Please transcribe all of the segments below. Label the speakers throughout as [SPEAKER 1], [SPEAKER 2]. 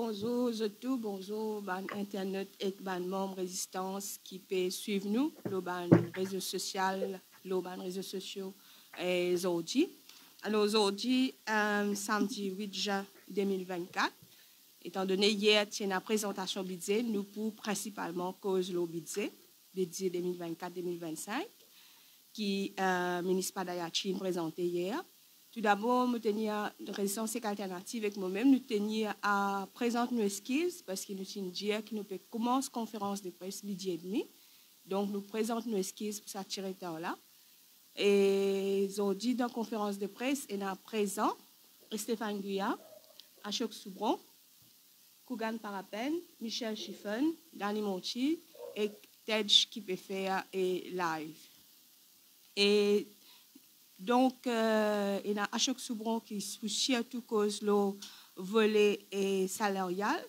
[SPEAKER 1] bonjour à tous, bonjour ban internet et ban membres résistance qui peut suivre nous, le ban réseaux sociaux et aujourd'hui. Alors aujourd'hui, samedi 8 juin 2024, étant donné hier, c'est une présentation budget, nous pour principalement cause le budget 2024-2025 qui ministre Padayachi présenté hier. Tout d'abord, nous tenions une résistance alternative avec moi-même. Nous tenions à présenter nos esquisses parce que nous sommes dit que nous pouvons commencer la conférence de presse midi et demi. Donc, nous présentons nos esquisses pour s'attirer temps-là. Et aujourd'hui, dans la conférence de presse, il y a présent Stéphane Guyat, Ashok Soubron, Kougan Parapen, Michel Chiffon, Danny Monchi et Tej qui peut faire et live. Et donc, il y a Ashok Soubron qui surtout cause le volet salarial,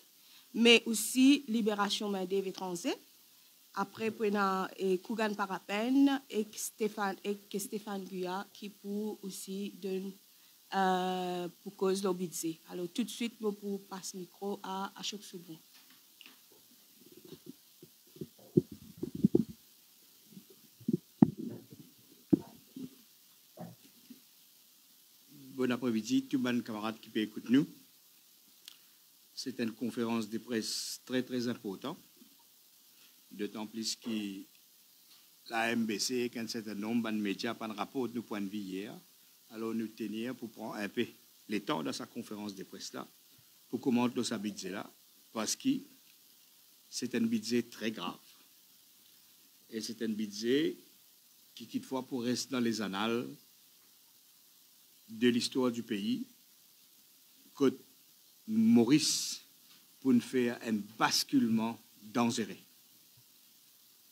[SPEAKER 1] mais aussi libération main-d'œuvre étrangère. Après, il y a Kougan Parapen et Stéphane Guyat qui pour aussi donner pour cause de budget. Alors, tout de suite, nous pour passer le micro à Ashok Soubron.
[SPEAKER 2] Bon après-midi, tous les camarades qui peuvent écouter nous. C'est une conférence de presse très, très importante. D'autant plus que la MBC, qu'un certain nombre de médias, pas de rapport de nos points de vue hier. Alors, nous tenions pour prendre un peu le temps dans sa conférence de presse-là, pour commenter ce budget-là, parce que c'est un budget très grave. Et c'est un budget qui, quelquefois, pour rester dans les annales de l'histoire du pays, que Maurice pour nous faire un basculement dangereux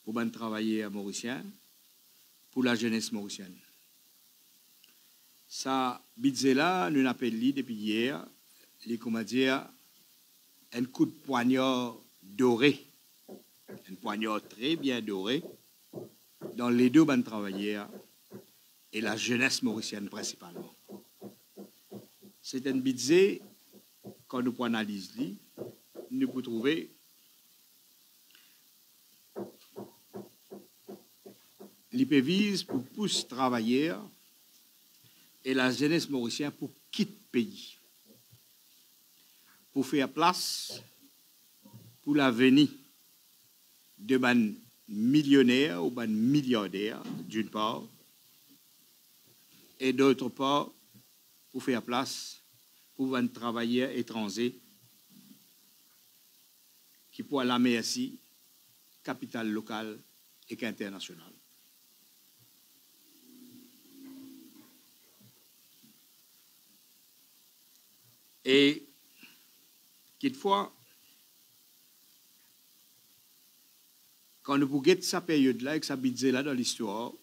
[SPEAKER 2] pour ben travailler à Mauricien, pour la jeunesse mauricienne. Ça, budget-là, nous l'appelons depuis hier, comment dire, un coup de poignard doré, un poignard très bien doré, dans les deux bandes travailleurs et la jeunesse mauricienne principalement. C'est un budget, quand nous analysons, nous pouvons trouver l'IPVIS pour pousser travailleurs et la jeunesse mauricienne pour quitter le pays, pour faire place pour l'avenir de ban millionnaires ou ban milliardaires, d'une part, et d'autre part, pour faire place pour un travailleur étranger qui pourra la merci capitale locale et internationale. Et quelquefois, quand nous regardons cette période-là, avec sa budget-là dans l'histoire,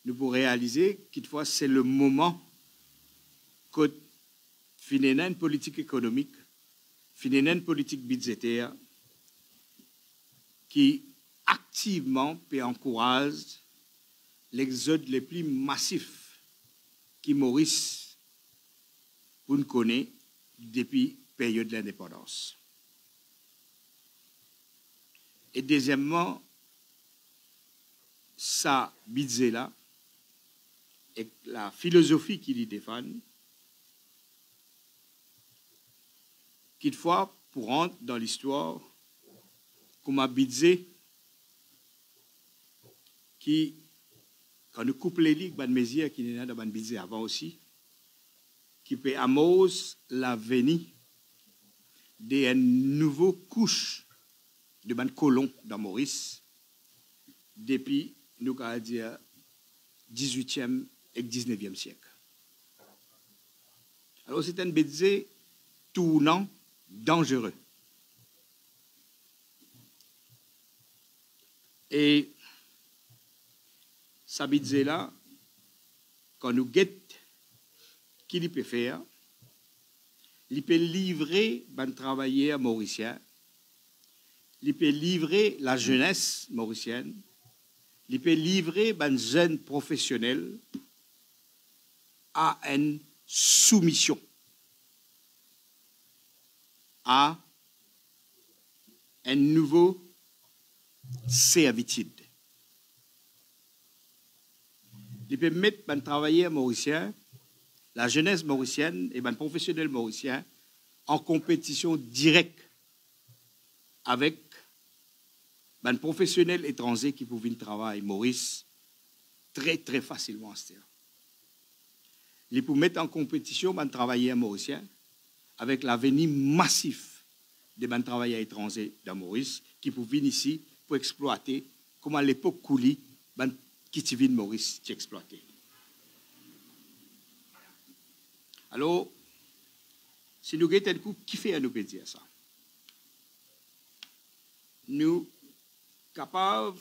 [SPEAKER 2] nous pouvons réaliser quelquefois c'est le moment que finir une politique économique, finir une politique budgétaire qui activement peut encourager l'exode le plus massif qui Maurice pour nous connaître depuis la période de l'indépendance. Et deuxièmement, ça budget-là et la philosophie qu'il y défend, quelquefois, pour rentrer dans l'histoire, comme un budget qui, quand nous coupons les ligues, ban mesures qui n'est dans le budget avant aussi, qui peut amorcer l'avenir d'une nouvelle couche de ban colons dans Maurice depuis, nous allons dire, 18e et 19e siècle. Alors, c'est un budget tournant dangereux. Et ce budget-là, quand nous guettons qui peut faire, il peut livrer les travailleurs mauriciens, il peut livrer la jeunesse mauricienne, il peut livrer les jeunes professionnels à une soumission. à un nouveau servitude. Il peut mettre les travailleurs mauriciens, la jeunesse mauricienne et les professionnels mauriciens en compétition directe avec les professionnels étrangers qui pouvaient travailler Maurice très, très facilement. Ils peuvent mettre en compétition les travailleurs mauriciens avec l'avenir massif des travailleurs étrangers dans Maurice qui peuvent venir ici pour exploiter comme à l'époque Kouli, qui vient de Maurice, qui exploité. Alors, si nous avons un coup, qui fait nous peut dire ça? Nous capables,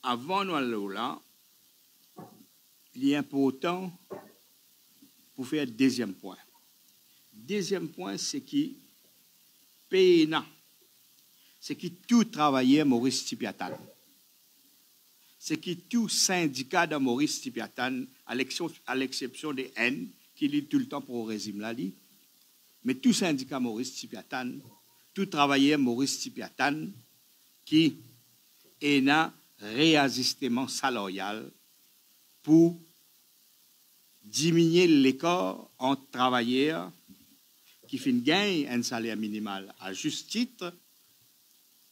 [SPEAKER 2] avant nous aller là, il est important pour faire deuxième point. Deuxième point, c'est qui PNA, c'est qui tout travailleur Maurice Tipiatan. C'est qui tout syndicat de Maurice Tipiatan, à l'exception des N, qui lit tout le temps pour le régime là, mais tout syndicat Maurice Tipiatan, tout travailleur Maurice Tipiatan, qui est un réajustement salarial pour diminuer l'écart entre travailleurs qui font gagner un salaire minimal à juste titre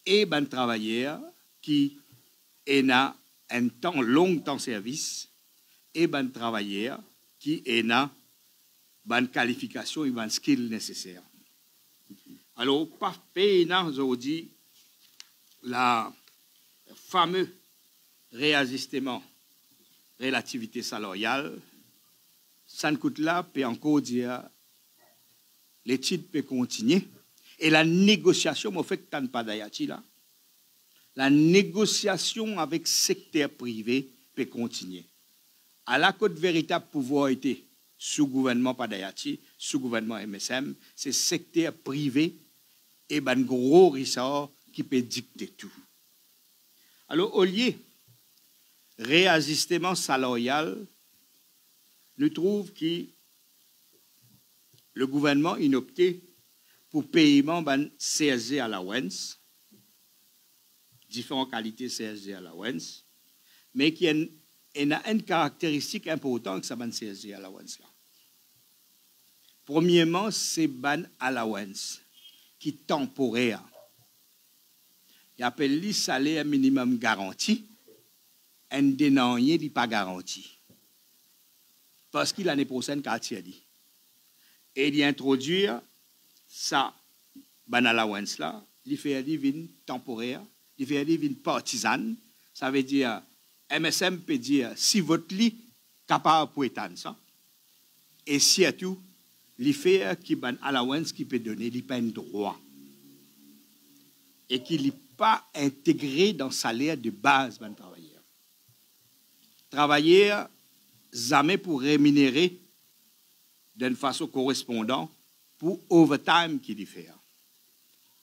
[SPEAKER 2] et ben travailleurs qui ont un temps long temps service et ben travailleurs qui ont une qualification et une skill nécessaire. Alors, par PNA, aujourd'hui, la fameux réajustement relativité salariale, ça ne coûte là, peut encore dire, l'étude peut continuer. Et la négociation, moi, fait que tu pas d'ayati là, la négociation avec le secteur privé peut continuer. À la côte véritable pouvoir était sous gouvernement Padayati, sous gouvernement MSM, c'est le secteur privé et un gros ressort qui peut dicter tout. Alors, au lieu réajustement salarial, nous trouvons que le gouvernement a opté pour paiement de CSG allowance, différentes qualités CSG allowance, mais qui a une caractéristique importante que ça ban CSG allowance là. Premièrement, c'est ban allowance qui est temporaire. Il appelle le salaire minimum garanti, un dénoyé n'est pas garanti. Parce qu'il l'année prochaine quartier dit. Et il introduit ça, ban allowance là, il fait des vignes temporaires, il fait des vignes partisanes. Ça veut dire, MSM peut dire, si votre lit capable pour étendre ça, et surtout, il fait qui ban allowance qui peut donner, il pas un droit. Et qu'il n'est pas intégré dans le salaire de base ban travailleur. Travailleur, jamais pour rémunérer d'une façon correspondante pour overtime qu'il fait.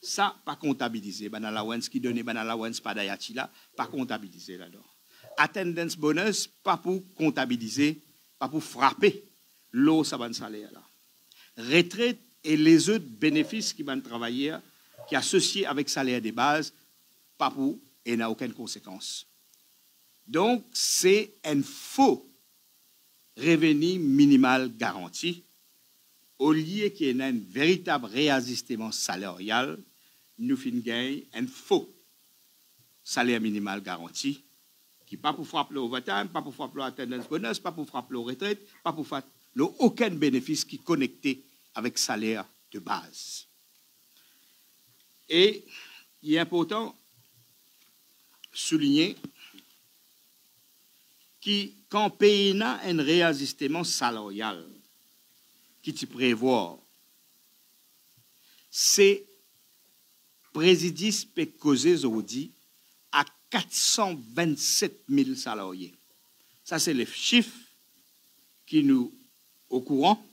[SPEAKER 2] Ça, pas comptabilisé. Ben allowance qui donne ben allowance pas d'ayati là, pas comptabilisé là-dedans. Attendance bonus, pas pour comptabiliser, pas pour frapper l'eau ça ban salaire là. Retraite et les autres bénéfices qui van travailler, qui associés avec salaire de base, pas pour et n'a aucune conséquence. Donc, c'est un faux revenu minimal garanti. Au lieu qu'il y ait un véritable réajustement salarial, nous finissons gagner un faux salaire minimal garanti, qui n'est pas pour frapper le overtime, pas pour frapper l'attendance bonus, pas pour frapper la retraite, pas pour frapper aucun bénéfice qui est connecté avec le salaire de base. Et il est important de souligner que quand pays a un réajustement salarial qui te prévoit, c'est préjudice peut causer aujourd'hui à 427 000 salariés. Ça, c'est le chiffre qui nous au courant,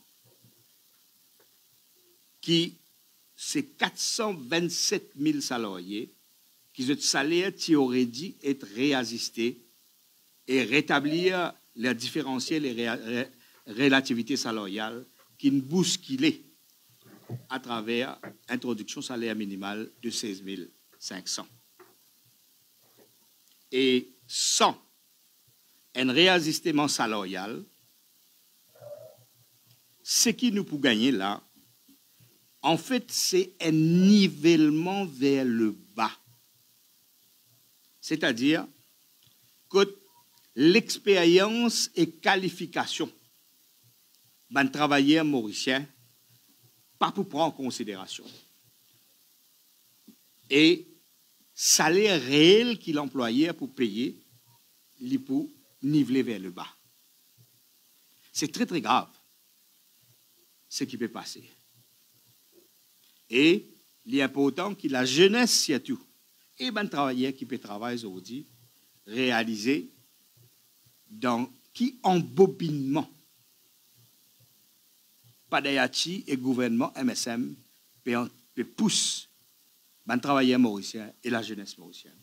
[SPEAKER 2] qui c'est 427 000 salariés qui ont salaire qui aurait dû être réajusté et rétablir le différentiel et relativité salariale qui nous bousculait à travers l'introduction salaire minimale de 16 500. Et sans un réajustement salarial, ce qui nous peut gagner là, en fait, c'est un nivellement vers le bas. C'est-à-dire que l'expérience et qualification d'un travailleur mauricien, pas pour prendre en considération. Et salaire réel qu'il employait pour payer, il peut niveler vers le bas. C'est très, très grave ce qui peut passer. Et il est important que la jeunesse, surtout, et ben travailleurs qui peut travailler aujourd'hui, réaliser dans qui embobinement Padayachi et gouvernement MSM peut pousser les travailleurs mauriciens et la jeunesse mauricienne.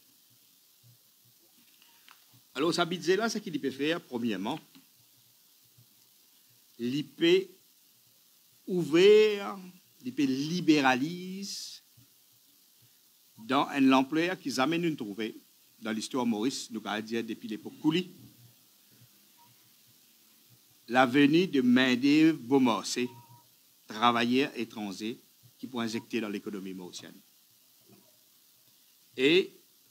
[SPEAKER 2] Alors, ça budget là, ce qu'il peut faire, premièrement, il peut ouvrir, il peut libéraliser dans un employeur qu'ils amènent une trouver dans l'histoire Maurice, nous allons dire depuis l'époque Kouli, la venue de main-d'œuvre Beaumarchais, travailleurs étrangers qui pourraient injecter dans l'économie mauricienne. Et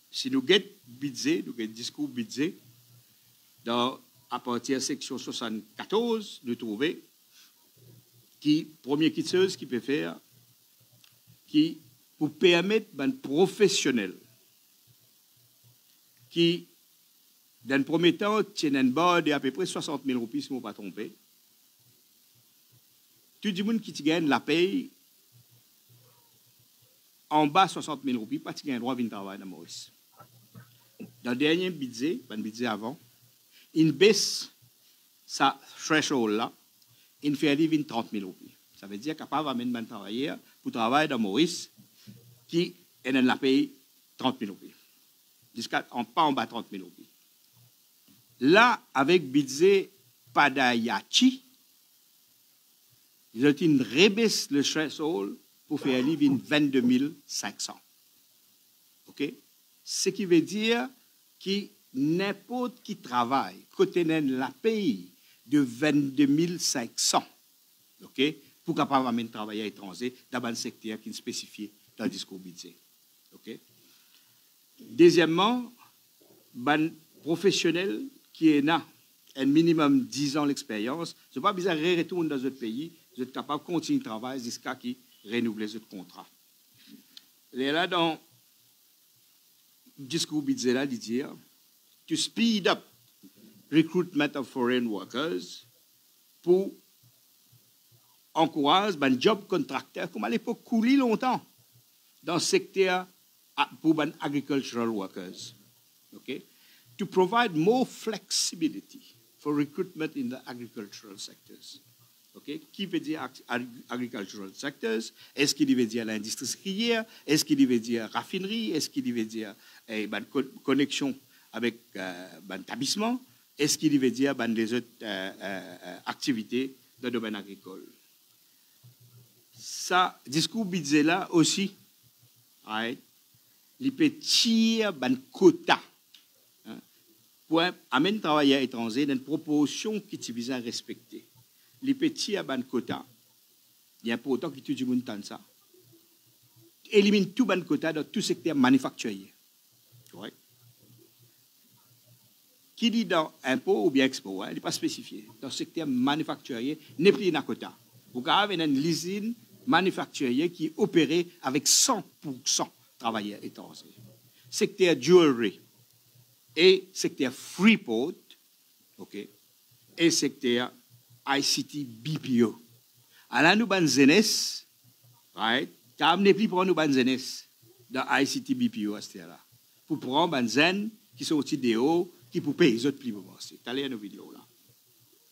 [SPEAKER 2] si nous avons budget, nous avons discours budget, à partir de la section 74, nous trouvons qui première quitteuse qui peut faire, qui pour permettre aux professionnels qui, dans le premier temps, tiennent un bord de à peu près 60 000 roupies, si je ne me pas trompé. Tout le monde qui gagne la paye en bas 60 000 roupies, pas qui gagne droit à travailler dans Maurice. Dans le dernier budget, le budget avant, il baisse sa threshold là, il fait arriver 30 000 roupies. Ça veut dire capable d'amener un travailleur pour travailler dans Maurice qui est dans la paye 30 000 roupies. Jusqu'à pas en bas 30 000 roupies. Là, avec budget Padayachi, ils ont rebaissé le threshold pour faire arriver 22 500. OK? Ce qui veut dire que n'importe qui travaille côté de la paye de 22 500, OK? Pour capable d'amener un travailleur étranger dans un secteur qui est spécifié dans le discours budget. OK? Deuxièmement, un professionnel qui est là, un minimum 10 ans d'expérience, ce n'est pas bizarre de retourner dans notre pays, vous êtes capable de continuer le travail jusqu'à qui renouvelle votre contrat. Et là, dans le discours budget, là, il dit to speed up recruitment of foreign workers pour encourager un job contracteur, comme à l'époque, coulé longtemps dans le secteur pour les agricultural workers. Okay? To provide more flexibility for recruitment in the agricultural sectors. Okay? Qui veut dire agricultural sectors? Est-ce qu'il veut dire l'industrie sucrière? Est-ce qu'il veut dire raffinerie? Est-ce qu'il veut dire connexion avec l'établissement? Est-ce qu'il veut dire les autres activités dans le domaine agricole? Ça, discours budget là aussi, right? Il peut tirer un quota pour amener un travailleur étranger dans une proportion qui est vise à respecter. Il peut tirer un quota. Il y a pour autant que tout le monde entend ça. Élimine tout un quota dans tout secteur manufacturier. Correct? Qui dit dans impôt ou bien export, il n'est pas spécifié. Dans le secteur manufacturier, il n'est plus un quota. Vous avez une usine manufacturière qui est opérée avec 100% travailleurs étrangers. Secteur jewelry et secteur Freeport, okay, et secteur ICT BPO. Alors nous ban jeunesse, right? Car n'est plus pour nous ban jeunesse dans ICT BPO à ce là. Pour prendre ban zen qui sont au-dessus des hauts, qui pour payer les autres plus pour voir. C'est allé à nos vidéos là.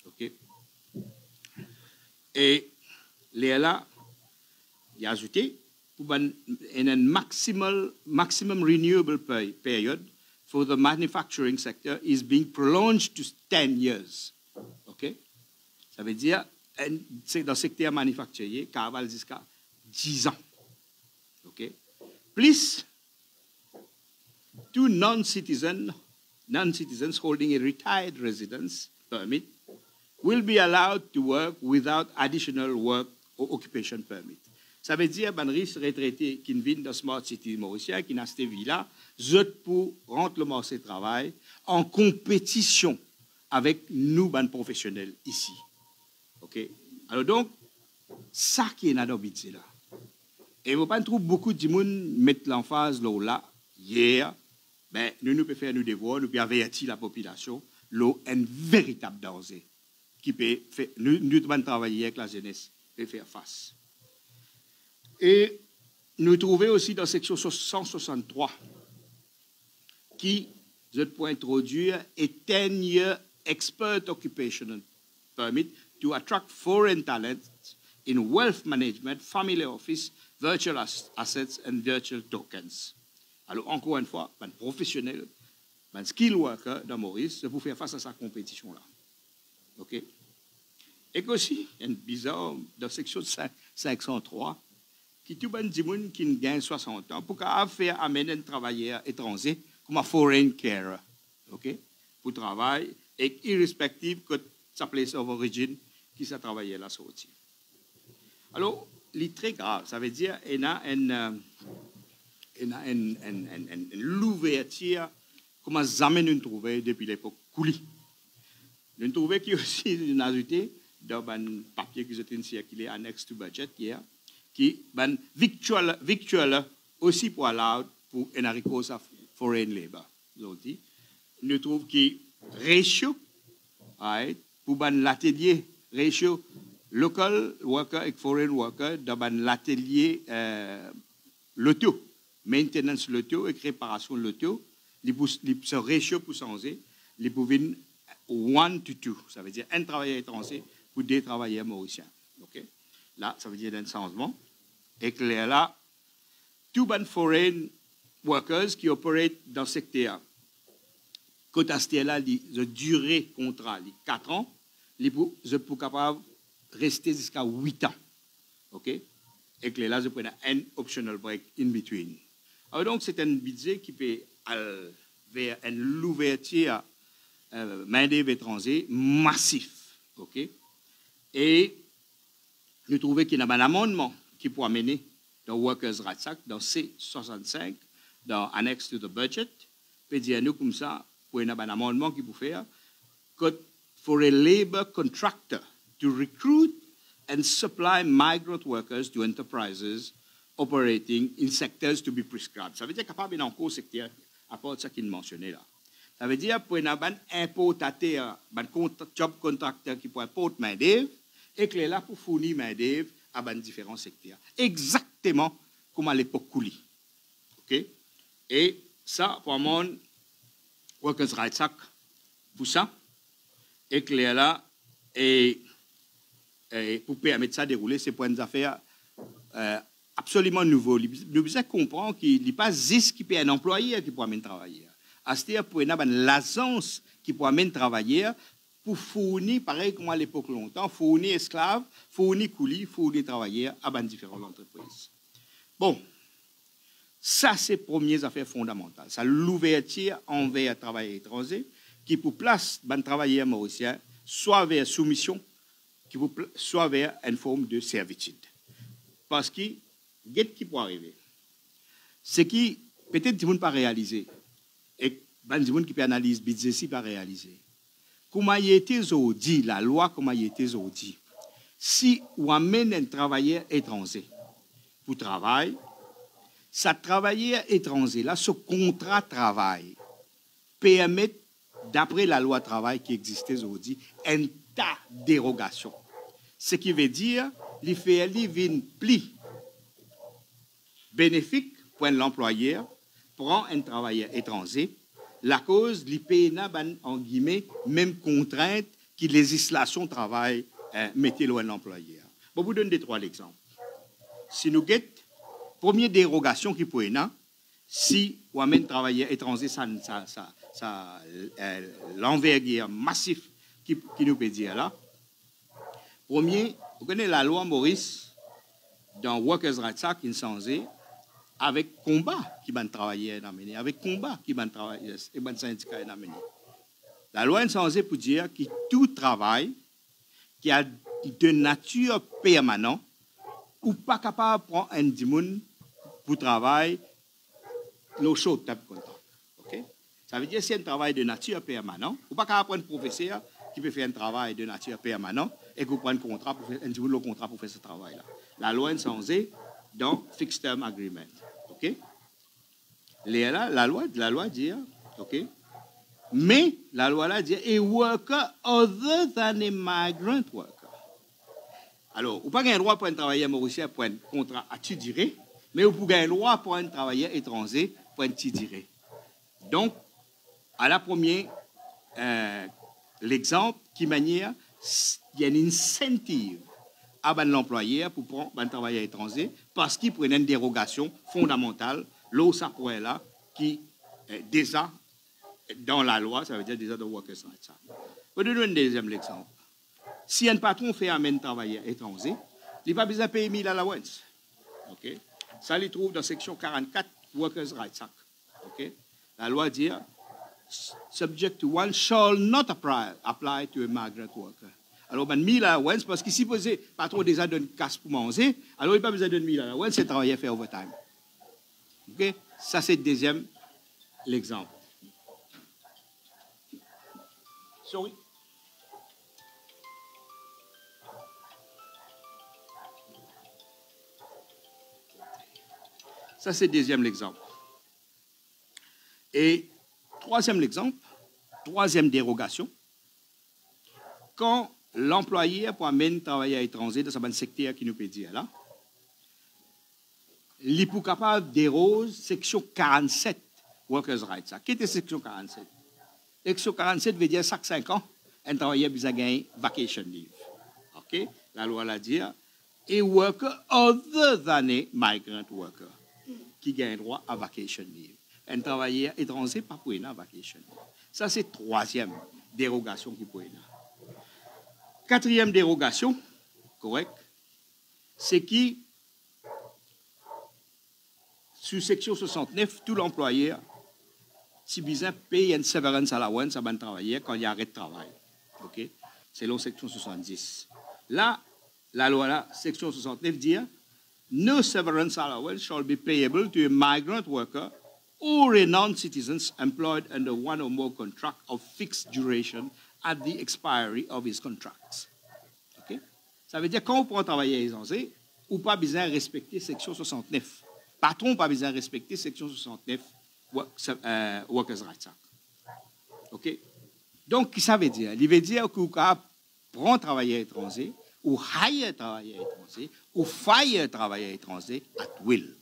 [SPEAKER 2] OK? Et là, il a ajouté pour un maximum renewable period for the manufacturing sector is being prolonged to 10 years. OK? Ça veut dire, c'est dans le secteur manufacturier, car jusqu'à 10 ans. OK? Plus, two non-citizens holding a retired residence permit will be allowed to work without additional work or occupation permit. Ça veut dire que les retraités qui viennent dans Smart City mauricien, qui dans cette ville-là, ils pour rentrer le marché du travail en compétition avec nous, les professionnels ici. OK? Alors donc, ça qui est dans le budget là. Et vous ne trouve beaucoup de gens mettre l'emphase là, hier, ben, nous pouvons faire nos devoirs, nous pouvons avertir la population, l'eau est un véritable danger qui peut faire, nous devons travailler avec la jeunesse et faire face. Et nous trouvons aussi dans la section 163 qui, je peux introduire, a 10-year expert occupation permit to attract foreign talents in wealth management, family office, virtual assets and virtual tokens. Alors, encore une fois, un professionnel, un skill worker dans Maurice, c'est pour faire face à cette compétition-là. OK? Et aussi, un bizarre, dans la section 503, qui tout le monde qui gagne 60 ans, pour faire amener un travailleur étranger comme un foreign carer. OK? Pour travailler, et irrespective de sa place of origin, qui s'est travaillé là sorti. Alors, c'est très grave. Ça veut dire qu'il y a l'ouverture, comment jamais nous trouvons depuis l'époque Kouli. Nous trouvons qu'il y a aussi une ajoutée dans un papier qui a été circulé annexe to budget hier, qui est victual aussi pour allow pour enrichir sa foreign labor. Nous trouvons qu'il ratio pour l'atelier ratio local worker et foreign worker dans l'atelier l'auto, maintenance l'auto et réparation l'auto, ce ratio pour changer, les pouvez 1 to 2, ça veut dire un travailleur étranger pour deux travailleurs mauriciens. Okay? Là, ça veut dire un changement. Et que là, tous les foreign workers qui opèrent dans ce secteur, quand là, la durée contrat, 4 ans, ils sont capables de rester jusqu'à 8 ans. OK? Et que là, je prends un optional break in between. Alors donc, c'est un budget qui peut aller vers l'ouverture main-d'œuvre étrangère massif. OK? Et nous trouvons qu'il y a un amendement qui peut amener dans Workers' Rights Act, dans C65, dans Annex to the Budget, peut dire nous comme ça, pour un amendement qui peut faire que for a labor contractor to recruit and supply migrant workers to enterprises operating in sectors to be prescribed. Ça veut dire qu'il n'y a pas bien encore secteur, à part ce qu'il mentionnait là. Ça veut dire pour un importateur, un job contractor qui peut importer main-d'œuvre, et que là pour fournir main-d'œuvre à différents secteurs. Exactement comme à l'époque Kouli. OK? Et ça, pour moi, Workers' Rights Act, pour ça, et que là, et pour permettre ça de dérouler, c'est pour une affaire absolument nouveau. Nous devons comprendre qu'il n'y a pas juste qui peut un employé qui peut amener travailler. C'est-à-dire pour l'agence qui peut amener travailler pour fournir, pareil comme à l'époque longtemps, fournir esclaves, fournir coulis, fournir travailleurs à différentes entreprises. Bon, ça c'est la première affaire fondamentale. Ça l'ouverture envers le travail étranger qui pour place un travailleur mauricien soit vers soumission, soit vers une forme de servitude. Parce que, qu'est-ce qui peut arriver? C'est qui, peut-être, tu ne peux pas réaliser. Et ben, tu qui peut analyser, budget si pas réaliser. Comment il était dit, la loi, comment il était dit. Si on amène un travailleur étranger pour travail, ce travailleur étranger, là, ce contrat de travail, permet, d'après la loi travail qui existait aujourd'hui, un tas de dérogations. Ce qui veut dire qu'il fait une plus bénéfique pour l'employeur, prend un travailleur étranger, la cause, l'IP en guillemets, même contrainte que la législation travail mettait loin l'employeur. Bon, je vous donne 3 exemples. Si nous avons première dérogation qui peut être, si on amène travailleur étranger, l'envergure massif qui nous peut dire là. Premier, vous connaissez la loi Maurice dans Workers' Rights Act, il est avec combat qui va travailler dans mener, avec combat qui va travailler et va syndicat dans mener. La loi est censée pour dire que tout travail qui a de nature permanente ou pas capable de prendre un dimoun pour travail le short term contract. Okay? Ça veut dire que c'est un travail de nature permanente. Ou pas capable de prendre un professeur qui peut faire un travail de nature permanente et que vous prenez un contrat pour faire un dimoun le contrat pour faire ce travail-là. La loi est censée dans fixed term agreement. OK? La loi dit, OK? Mais la loi là dit a worker other than a migrant worker. Alors, vous n'avez pas le droit pour un travailleur mauricien pour un contrat à toute durée, mais vous avez le droit pour un travailleur étranger pour un toute durée. Donc, à la première, l'exemple qui manière, il y a une incentive à l'employeur pour prendre un travailleur étranger parce qu'il prend une dérogation fondamentale, là ça pourrait là, qui est déjà dans la loi, ça veut dire déjà dans Workers' Rights Act. Je vais donner un deuxième exemple. Si un patron fait un travailleur étranger, il n'a pas besoin de payer 1000 allowance. Okay? Ça, il trouve dans la section 44 Workers' Rights Act. Okay? La loi dit subject to one shall not apply to a migrant worker. Alors, ben, 1000 allowance, parce que si le patron déjà donne casse pour manger, alors il n'a pas besoin de 1000 allowance, c'est travailler faire overtime. Okay? Ça, c'est le deuxième l'exemple. Sorry. Ça, c'est le deuxième exemple. Et troisième exemple, troisième dérogation, quand l'employeur pour amener un travailleur étranger dans un secteur qui nous peut dire là, il est capable de déroger section 47 Workers' Rights. Qu'est-ce que section 47? Section 47 veut dire chaque 5 ans, un travailleur a gagné vacation leave. Okay? La loi l'a dit, a worker other than a migrant worker qui gagne droit à vacation leave. Un travailleur étranger pas pour une vacation leave. Ça, c'est troisième dérogation qui peut être. Quatrième dérogation, correct, c'est qui, sous section 69, tout l'employeur, si besoin, paye une severance allowance à un travailleur quand il arrête de travail. Okay? C'est la section 70. Là, la loi, là, section 69 dit no severance allowance shall be payable to a migrant worker or a non-citizen employed under one or more contract of fixed duration at the expiry of his contracts. Okay? Ça veut dire quand on prend un travailleur étranger, ou pas besoin de respecter section 69. Patron pas besoin de respecter section 69 Workers' Rights Act. OK? Donc, ça veut dire? Il veut dire que vous prend un travailleur étranger, ou hire un travailleur étranger, ou fire un travailleur étranger at will.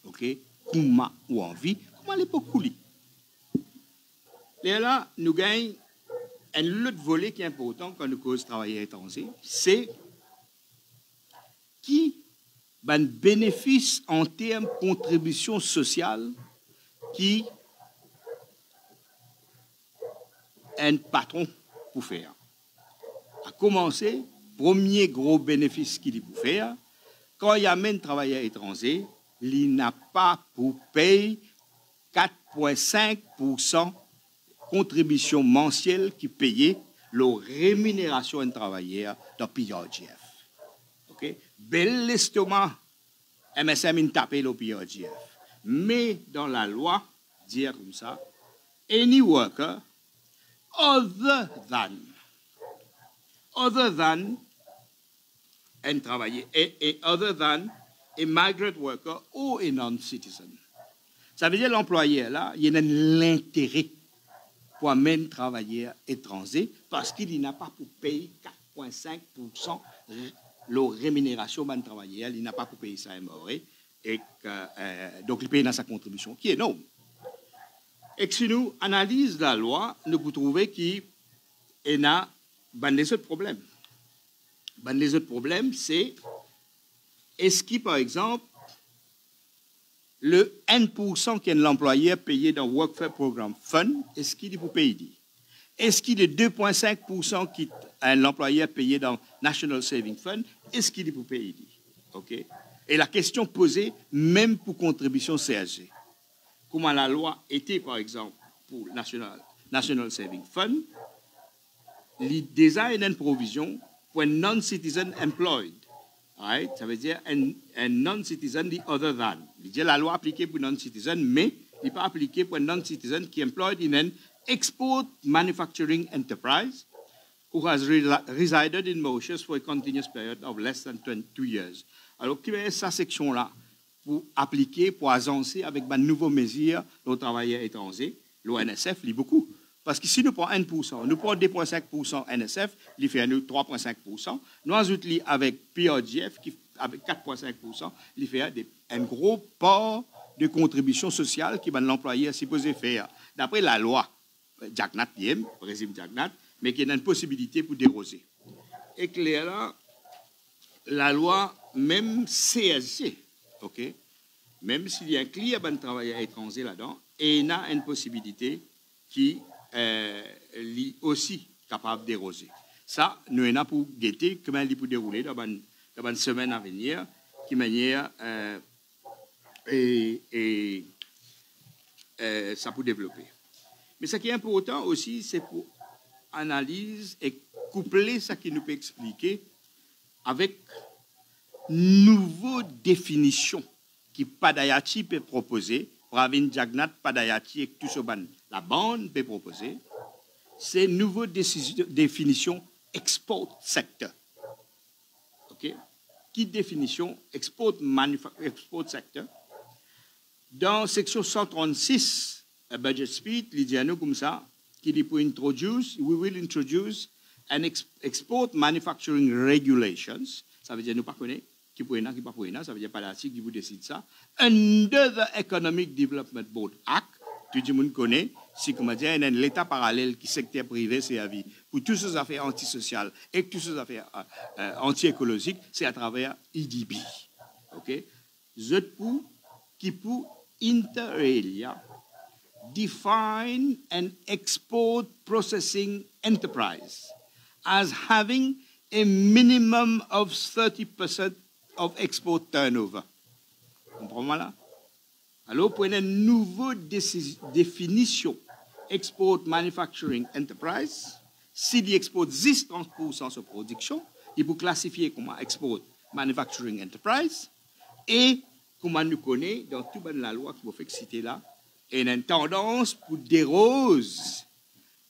[SPEAKER 2] OK? Comment ou envie, comment l'époque coulit. Et là, nous gagnons un autre volet qui est important quand nous causons travailleur étranger, c'est qui ben bénéfice en termes de contribution sociale qui un patron pour faire. À commencer, premier gros bénéfice qu'il peut faire, quand il amène un travailleur étranger, il n'a pas pour payer 4,5% contribution mensuelle qui payait la rémunération d'un travailleur dans PRGF. OK? Bel l'estomac, MSM in tapé le PRGF. Mais dans la loi, dire comme ça, any worker other than un travailleur, et other than a migrant worker ou a non-citizen. Ça veut dire l'employeur là, il a l'intérêt pour amener un travailleur étranger parce qu'il n'a pas pour payer 4,5% la rémunération d'un travailleur, il n'a pas pour payer ça à et donc il paye dans sa contribution, qui est énorme. Et si nous analysons la loi, nous pouvons trouver qu'il y a des autres problèmes. Les autres problèmes, c'est est-ce que, par exemple, le 1% que l'employeur payé dans Workfare Program Fund, est-ce qu'il est pour payer? Est-ce qu'il est 2,5% que l'employeur payé dans National Saving Fund, est-ce qu'il est pour payer? OK? Et la question posée, même pour contribution CSG, comment la loi était, par exemple, pour National Saving Fund, il design une provision pour un non-citizen employed. Right? Ça veut dire un non-citizen the other than. Il dit la loi appliquée pour non-citizen, mais il n'est pas appliqué pour un non-citizen qui est employed in an export manufacturing enterprise who has resided in Mauritius for a continuous period of less than 22 years. Alors, qui est sa section-là pour appliquer, pour agencer avec une nouvelle mesure aux travailleurs étrangers? L'ONSF lit beaucoup. Parce que si nous prenons 1%, nous prenons 2,5% NSF, il fait nous 3,5%. Nous ajoutons avec PRGF, qui avec 4,5%, il fait un gros port de contribution sociale qui va l'employé supposé faire. D'après la loi, Jagnat, régime Jagnat, mais qui a une possibilité pour déroger. Et clairement, la loi, même CSG, ok, même s'il y a un client de travailleur étranger là-dedans, et il a une possibilité qui est aussi capable de déroger. Ça, nous avons pour guetter comment il peut dérouler dans une semaine à venir, qui manière ça peut développer. Mais ce qui est important aussi, c'est pour analyse et coupler ce qui nous peut expliquer avec nouvelle définition qui Padayati peut proposer, Pravin Jagnat Padayati et tout ce ban, la bande peut proposer, c'est une nouvelle définition export sector. OK? Qui définition export sector? Dans section 136, budget speed, il dit à nous comme ça, qui dit pour introduce, we will introduce an export manufacturing regulations. Ça veut dire nous pas connaître qui pour qui pas pour ça veut dire pas l'article qui vous décide ça. Under the Economic Development Board Act, tout le monde connaît, si comment dire, il y a l'État parallèle qui secteur privé c'est à vie pour toutes ces affaires antisociales et toutes ces affaires anti-écologiques, c'est à travers EDB. OK? Qui pour inter alia define an export processing enterprise as having a minimum of 30% of export turnover. Comprenez-moi là? Alors, pour une nouvelle définition, export manufacturing enterprise, si l'export 10-30% de production, il peut classifier comme export manufacturing enterprise et comme nous connaissons dans toute la loi que vous faites citer là, il y a une tendance pour déroger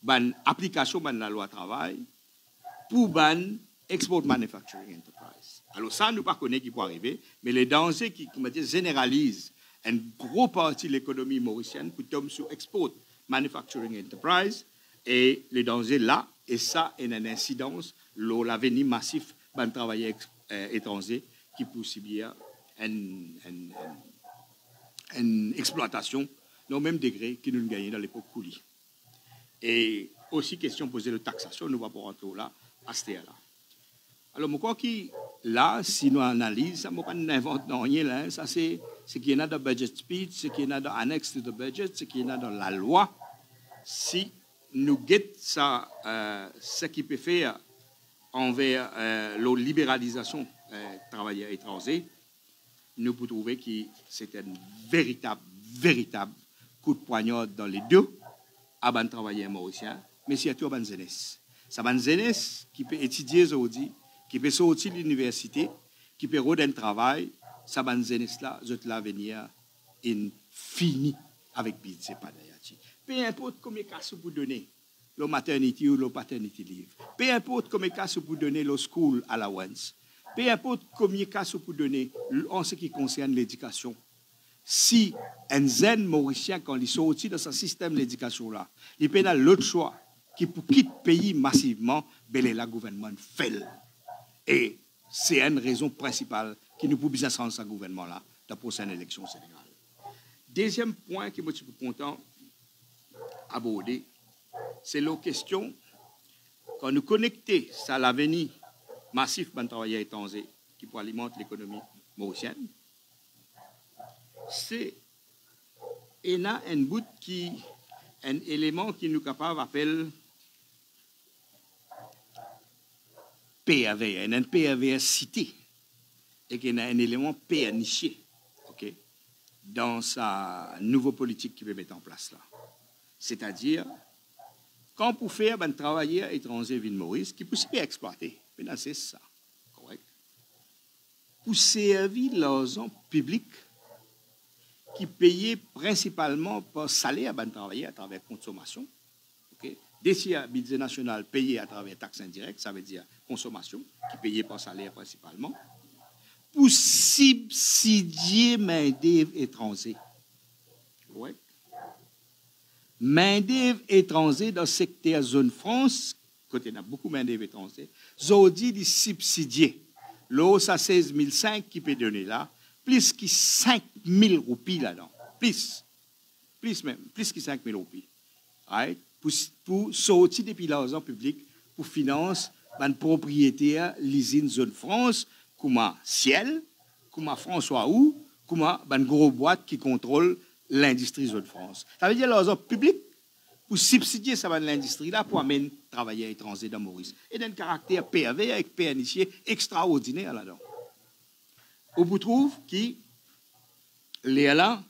[SPEAKER 2] l'application de la loi travail pour ban export manufacturing enterprise. Alors ça, nous ne connaissons pas qui peut arriver, mais les dangers qui généralisent une grosse partie de l'économie mauricienne pour tomber sur export manufacturing enterprise et les dangers là, et ça, il y a une incidence, l'avenir massif de travailleurs étrangers qui peut subir une exploitation au même degré que nous gagnons dans l'époque coulis. Et aussi, question posée de taxation, nous ne allons pas rentrer là, à ce là. Alors, je crois que là, si nous analysons, ça ne va pas inventer rien, là, ça c'est ce qu'il y a dans le budget speech, ce qu'il y a dans l'annexe de budget, ce qu'il y a dans la loi. Si nous guettons ça, ce qui peut faire envers la libéralisation des travailleurs étrangers, nous pouvons trouver que c'est un véritable coup de poignard dans les deux à les travailleurs mauriciens, mais surtout à les jeunesse. C'est une jeunesse qui peut étudier aujourd'hui, qui peut sortir de l'université, qui peut avoir un travail, c'est une jeunesse-là, l'avenir est fini avec Bidze Padayati. Peu importe combien de cas vous donnez, le maternity ou le paternity leave, peu importe combien de cas vous donnez le school allowance, peu importe combien de cas vous donnez en ce qui concerne l'éducation, si un jeune mauricien, quand il sortit de ce système d'éducation-là, il peut avoir l'autre choix, qui pour quitter le pays massivement, ben le gouvernement fait. Et c'est une raison principale qui nous peut bien sans ce gouvernement-là dans la prochaine élection sénégalaise. Deuxième point que je suis content d'aborder, c'est la question, quand nous connectons à l'avenir massif de travailleurs étrangers qui peut alimenter l'économie mauricienne, c'est un bout qui, un élément qui nous capable d'appeler PAV, un PAV cité. et qu'il y a un élément pérennisé, okay, dans sa nouvelle politique qu'il veut mettre en place là. C'est-à-dire, quand pour faire un travailleur étranger Ville Maurice, qui peut se exploiter, c'est ça, correct. Pour servir l'argent public qui payait principalement par salaire à travailler à travers consommation. Okay? Dès à budget national payé à travers taxes indirectes, ça veut dire consommation, qui payait par salaire principalement, pour subsidier main-d'œuvre étrangère. Ouais. Main-d'œuvre étrangère dans le secteur zone France, côté il y a beaucoup de main-d'œuvre étrangère, aujourd'hui, ils subsidier. L'eau, ça 16 500 qui peut donner là, plus que 5 000 roupies là-dedans. Plus même, plus que 5 000 roupies. Right? Pour sortir depuis l'argent public, pour financer une propriétaire, l'usine Zone France, comme Ciel, comme François Hou, comme une grosse boîte qui contrôle l'industrie Zone France. Ça veut dire l'argent public pour subsidier l'industrie là pour amener travailleurs étrangers dans Maurice. Et d'un caractère PAV avec PNIC extraordinaire là-dedans. On vous trouve que là,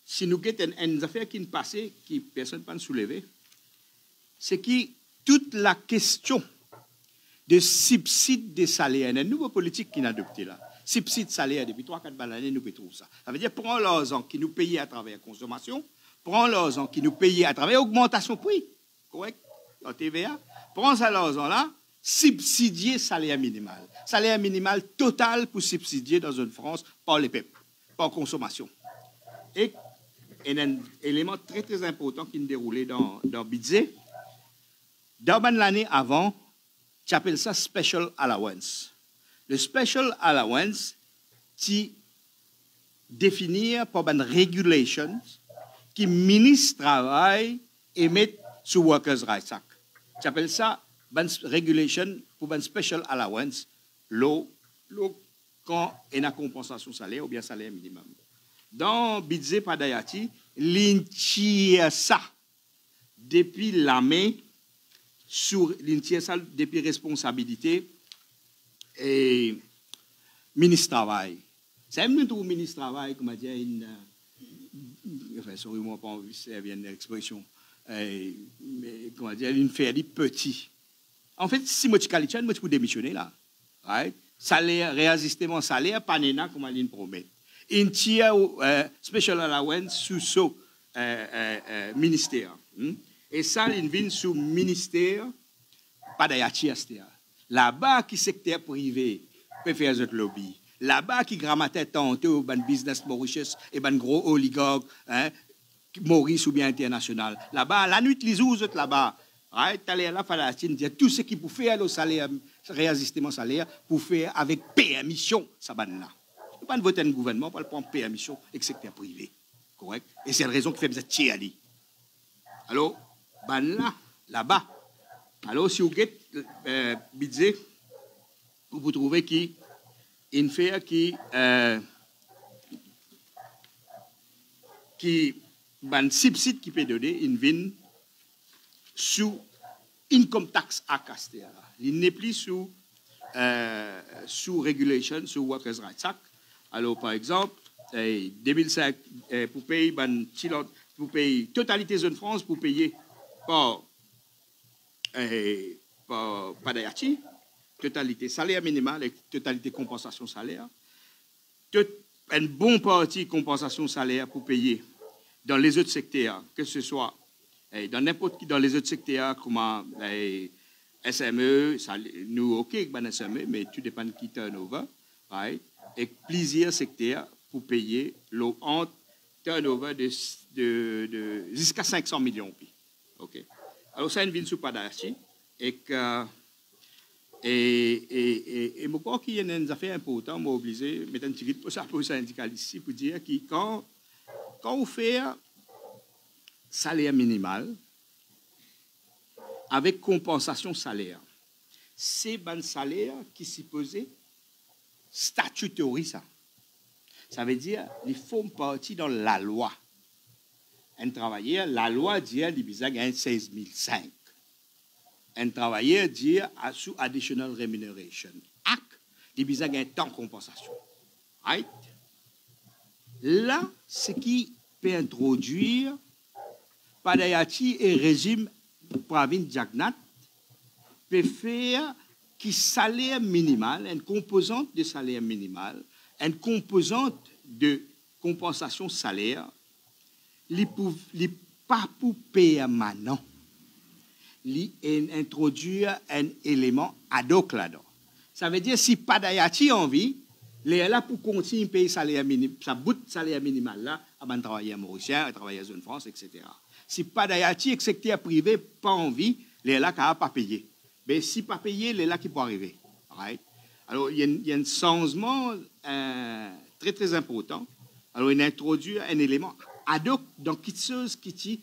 [SPEAKER 2] si nous avons une affaire qui ne passe, qui personne ne peut soulever, c'est que toute la question de subside des salaires, une nouvelle politique qui est adoptée là, subside salaire depuis 3-4 années, nous pouvons trouver ça. Ça veut dire prendre l'argent qui nous payait à travers la consommation, prendre l'argent qui nous payait à travers l'augmentation de prix, correct, la TVA, prendre ça l'argent là, subsidier salaire minimal. Salaire minimal total pour subsidier dans une France par les peuples, par consommation. Et un élément très très important qui nous déroulait dans le budget, dans l'année avant, tu appelles ça Special Allowance. Le Special Allowance, tu définit par une régulation qui le ministre du Travail émet sur Workers' Rights Act. Tu appelles ça une régulation pour une Special Allowance, quand il y a une compensation salaire ou bien salaire minimum. Dans le budget Padayati, l'intire ça depuis la main sur l'intire ça depuis responsabilité et ministre du Travail. C'est même tout ministre du Travail, comme a dit, enfin, sorry, moi, pas envie de servir une expression, mais comment dire, une fait petit. En fait, si moi, je peux démissionner là. Right? Salaire, réajustement salaire, pas néna, comme elle promet. Une tiers special allowance sous ce ministère. Et ça, il vient sous ministère, pas d'ailleurs, là-bas, qui secteur privé peut faire ce lobby. Là-bas, qui grammatait tantôt, ban business Mauritius et ban gros oligarque, hein, Maurice ou bien international. Là-bas, la nuit, les autres là-bas. Right? T'allais là, Palestine, dire tout ce qui peut faire le salaire, réajustement salaire, pour faire avec permission, ça ban là. Ne pas voter un gouvernement pour prendre permission avec le secteur privé. Correct? Et c'est la raison qui fait que vous êtes alors, ban là-bas. Alors, si vous avez budget, vous trouvez qu'il une fait qui ban subside qui peut donner une vine sous income tax act. Il n'est plus sous régulation, sous Workers' Rights Act. Alors, par exemple, 2005, pour payer pour payer totalité zone France, pour payer par Padayati, totalité salaire minimal et totalité compensation salaire. Une bonne partie compensation salaire pour payer dans les autres secteurs, que ce soit dans n'importe qui dans les autres secteurs, comme SME, ça, nous, OK, SME, mais tout dépend de qui turnover, right? Et plusieurs secteurs pour payer l'eau entre turnover de jusqu'à 500 millions. OK? Alors, ça, une ville sous Padayati, et que et je crois qu'il y a une affaire importante, moi obligé de mettre un petit peu ça pour le syndical ici, pour dire que quand on fait salaire minimal avec compensation salaire, c'est un salaire qui s'y posait statutory ça. Ça veut dire qu'il forme partie dans la loi. Un travailleur, la loi dit qu'il a 16 500. Un travailleur dit sous additional remuneration act, il y a un temps de compensation. Right? Là, ce qui peut introduire Padayati et régime Pravin Jagnat peut faire qui salaire minimal, une composante de salaire minimal, une composante de compensation salaire, li pas pour payer maintenant, li introduire un élément ad hoc là-dedans. Ça veut dire si Padayati envie, les là pour continuer à payer salaire minimal, ça bout salaire minimal là, à ben travailler mauricien, à travailler zone France, etc. Si Padayati et secteur privé pas envie, les là qui n'a pas payé. Mais si pas payé, les là qui peut arriver. Right? Alors il y a un changement très très important. Alors il introduit un élément ad hoc dans quelque chose qui est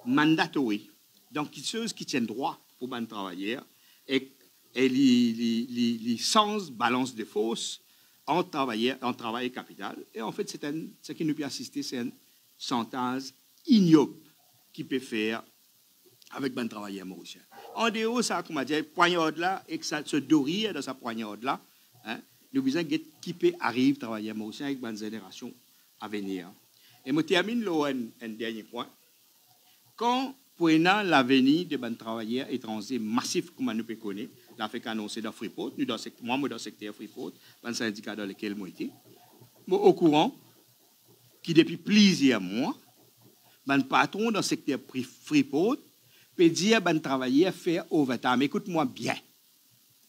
[SPEAKER 2] mandatory, dans quelque chose qui tient droit pour ben travailler et les sens balance de force en travail et capital. Et en fait, ce qui nous peut assister, c'est un chantage ignoble qui peut faire avec ben travailleur mauricien. En dehors, ça, comme on dit, poignard là, et que ça se dorit dans sa poignard là, hein, nous besoin de qui peut arriver travailleur mauricien avec ben génération à venir. Et je termine là un dernier point. Quand prenant l'avenir de ben travailleurs étrangers massifs, comme nous peut connaître, l'Afrique annoncé dans Freeport, moi, dans le secteur Freeport, un syndicat dans lequel moi j'étais, au courant, qui depuis plusieurs mois, ben patron dans le secteur Freeport, peut dire ben travailleur faire overtime. Écoute-moi bien.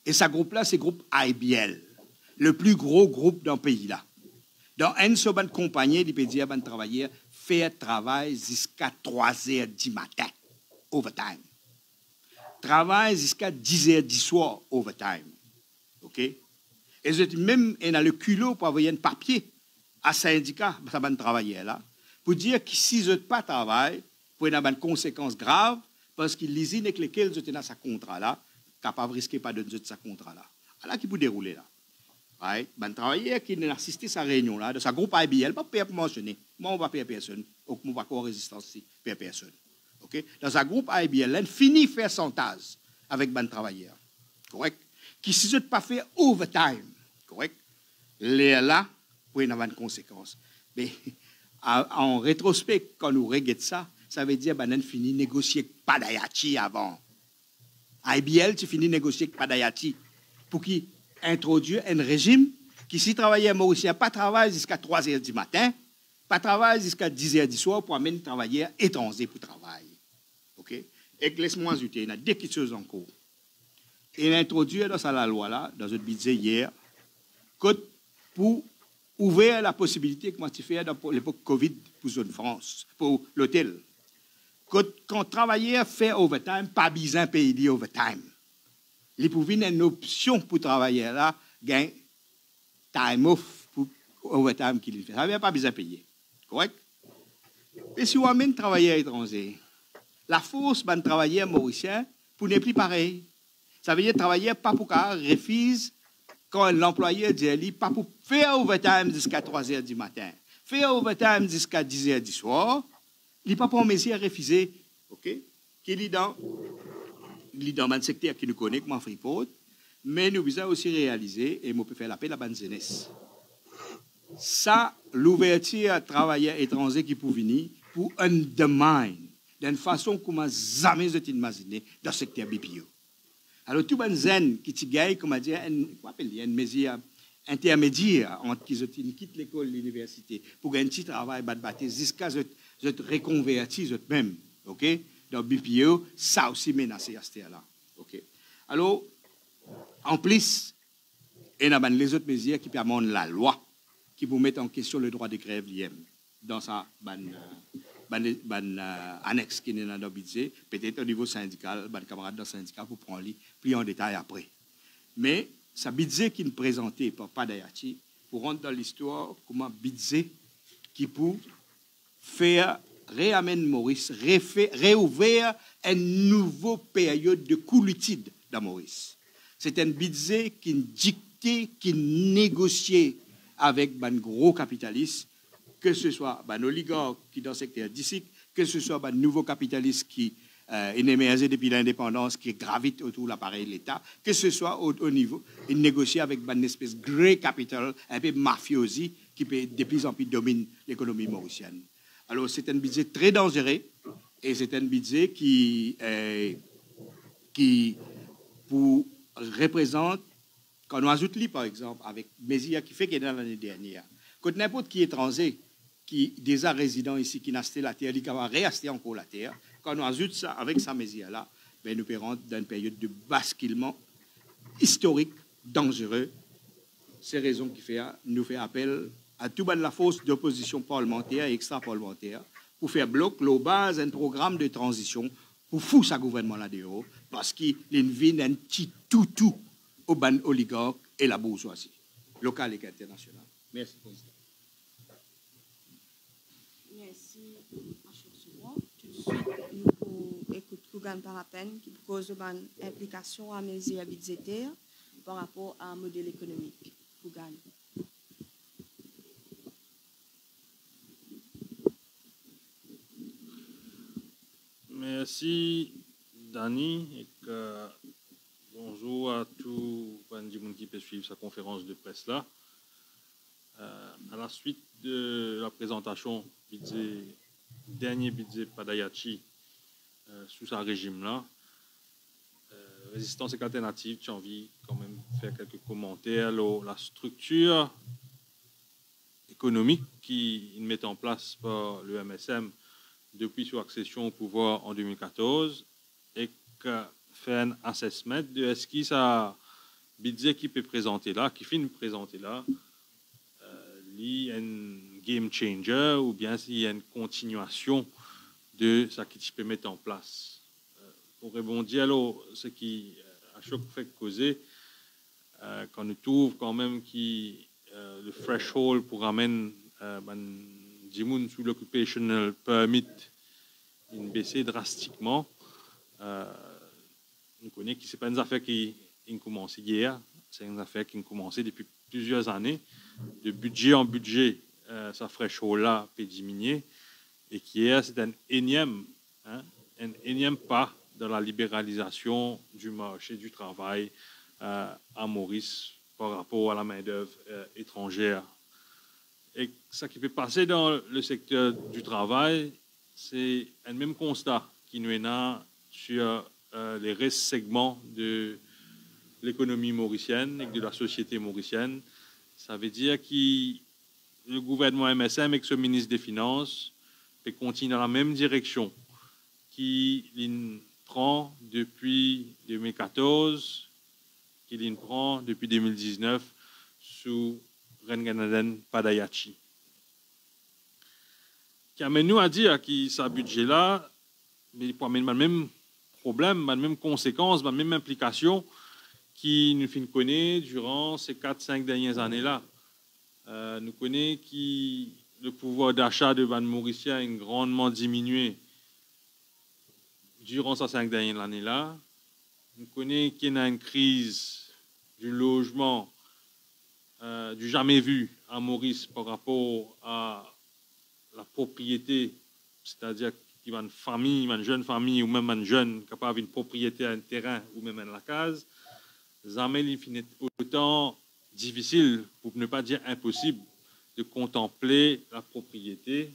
[SPEAKER 2] Et ce groupe-là, c'est le groupe IBL, le plus gros groupe dans le pays-là. Dans une seule compagnie, il peut dire ben travailleur faire travail jusqu'à 3 heures du matin, overtime. Travail jusqu'à 10 heures du soir, overtime. OK? Et même dans le culot pour envoyer un papier à syndicat, ça va travailler là, pour dire que si je n'ai pas de travail, pour avoir une conséquence grave, parce que les usines avec lesquelles je suis dans ce contrat-là, capable de risquer pas de ce contrat-là. Alors, qui peut dérouler là? Right? Ben, travailleur qui n'a assisté à sa réunion-là, de sa groupe IBL, pas payer pour mentionner. Moi, on va payer personne. Ou on va avoir résistance si payer personne. Okay? Dans sa groupe IBL, elle finit de faire son tase avec ben travailleur. Correct? Qui si je ne pas faire overtime. Correct? Là, pour y avoir une conséquence. Mais en rétrospect, quand nous regardons ça, ça veut dire que fini de négocier avec Padayati avant. IBL, tu finis de négocier avec Padayati pour qu'il introduise un régime qui, si travailleur mauricien, pas travaille jusqu'à 3 heures du matin, pas travaille jusqu'à 10 heures du soir pour amener un travailleur étranger pour travailler. OK? Et laisse-moi ajouter, il y a deux petites choses en cours. Il a introduit dans la loi, là, dans un budget hier, pour ouvrir la possibilité, comment tu fais dans l'époque Covid pour zone France, pour l'hôtel. Quand travailleur fait overtime, pas besoin de payer overtime. Il peut venir une option pour travailler là, gain time off pour overtime qu'il fait. Ça veut dire pas besoin de payer. Correct? Et si on amène travailleur étranger, la force de travailleur mauricien pour ne plus pareil. Ça veut dire travailleur pas pour qu'un refuse quand l'employeur dit pas pour faire overtime jusqu'à 3 heures du matin, faire overtime jusqu'à 10 heures du soir. Il n'est pas pour mesure à refuser, ok? Qu'il est dans un secteur qui nous connaît comme Freeport, mais nous avons aussi réalisé, et on peut faire l'appel à la bonne jeunesse. Ça, l'ouverture à travailleurs étrangers qui peuvent venir pour undermine d'une façon qu'on n'a jamais imaginé dans le secteur BPO. Alors, tout le monde qui gagne, comment dire, une mesure intermédiaire entre qui quittent l'école, l'université, pour gagner un petit travail, jusqu'à ce reconvertir eux-mêmes, ok? Dans BPO, ça aussi menacé à ce là, ok? Alors, en plus, il y a les autres mesures qui permettent la loi, qui vous mettent en question le droit de grève l'IM dans sa annexe qui est dans le budget, peut-être au niveau syndical, les camarades dans le syndicat pour prendre plus en détail après. Mais ce budget qui est présenté par Padayati, pour rentrer dans l'histoire, comme un budget qui peut faire réamener Maurice, réouvrir une nouvelle période de coolitude dans Maurice. C'est un budget qui dicté, qui négociait avec les gros capitalistes, que ce soit les oligarques qui dans le secteur d'ici, que ce soit les nouveaux capitalistes qui une émergée depuis l'indépendance qui gravite autour de l'appareil de l'État, que ce soit au niveau, il négocie avec une espèce de grey capital, un peu mafiosi, qui de plus en plus domine l'économie mauricienne. Alors, c'est un budget très dangereux et c'est un budget qui représente, quand on ajoute lui, par exemple, avec Mésia qui fait qu'il est dans l'année dernière, quand n'importe qui étranger qui déjà résident ici, qui n'a acheté la terre, qui va réacheter encore la terre, quand on ajoute ça avec sa Mésia-là, ben, nous pérons dans une période de basculement historique, dangereux. C'est raison qui nous fait appel à tout bas de la force d'opposition parlementaire et extra-parlementaire pour faire bloc, la base, un programme de transition pour foutre ce gouvernement là-dedans, parce qu'il vient un petit toutou aux ban oligarques et la bourgeoisie, locale et internationale. Merci, Président.
[SPEAKER 1] Merci. Tout de suite, nous écoutons Kougan Parapen qui pose une implication à mesure budgétaire par rapport à un modèle économique. Kougan.
[SPEAKER 3] Merci, Dani, et bonjour à tous les gens qui peuvent suivre sa conférence de presse là. À la suite de la présentation du dernier budget Padayachi sous sa régime là, Résistance et alternative, j'ai envie quand même de faire quelques commentaires. La structure économique qui met en place par le MSM depuis son accession au pouvoir en 2014 et que fait un assessment de est-ce qu'il ça budget qui peut présenter là, qui finit présenter là, il y a un game changer ou bien s'il y a une continuation de ce qui peut mettre en place. Pour rebondir à ce qui a chaque fait causer, quand on trouve quand même qui le threshold pour amener sous l'occupational permit une baissée drastiquement. On connaît que ce n'est pas une affaire qui a commencé hier, c'est une affaire qui a commencé depuis plusieurs années. De budget en budget, ça threshold-là peut diminuer. Et qu'hier, c'est un énième pas dans la libéralisation du marché du travail à Maurice par rapport à la main-d'œuvre étrangère. Et ce qui peut passer dans le secteur du travail, c'est un même constat qui nous est là sur les restes segments de l'économie mauricienne et de la société mauricienne. Ça veut dire que le gouvernement MSM avec ce ministre des Finances peut continuer dans la même direction qu'il prend depuis 2014, qu'il prend depuis 2019 sous Renganaden Padayachi. Qui amène nous à dire que ce budget-là, il peut amener le même problème, la même conséquence, la même implication qui nous fait connaître durant ces 4-5 dernières années-là. Nous connaissons que le pouvoir d'achat de Ban Mauricien a grandement diminué durant ces 5 dernières années-là. Nous connaissons qu'il y a une crise du logement du jamais vu à Maurice par rapport à la propriété, c'est-à-dire qu'il y a une famille, une jeune famille ou même un jeune capable d'une propriété à un terrain ou même à la case. Jamais il finit autant difficile, pour ne pas dire impossible, de contempler la propriété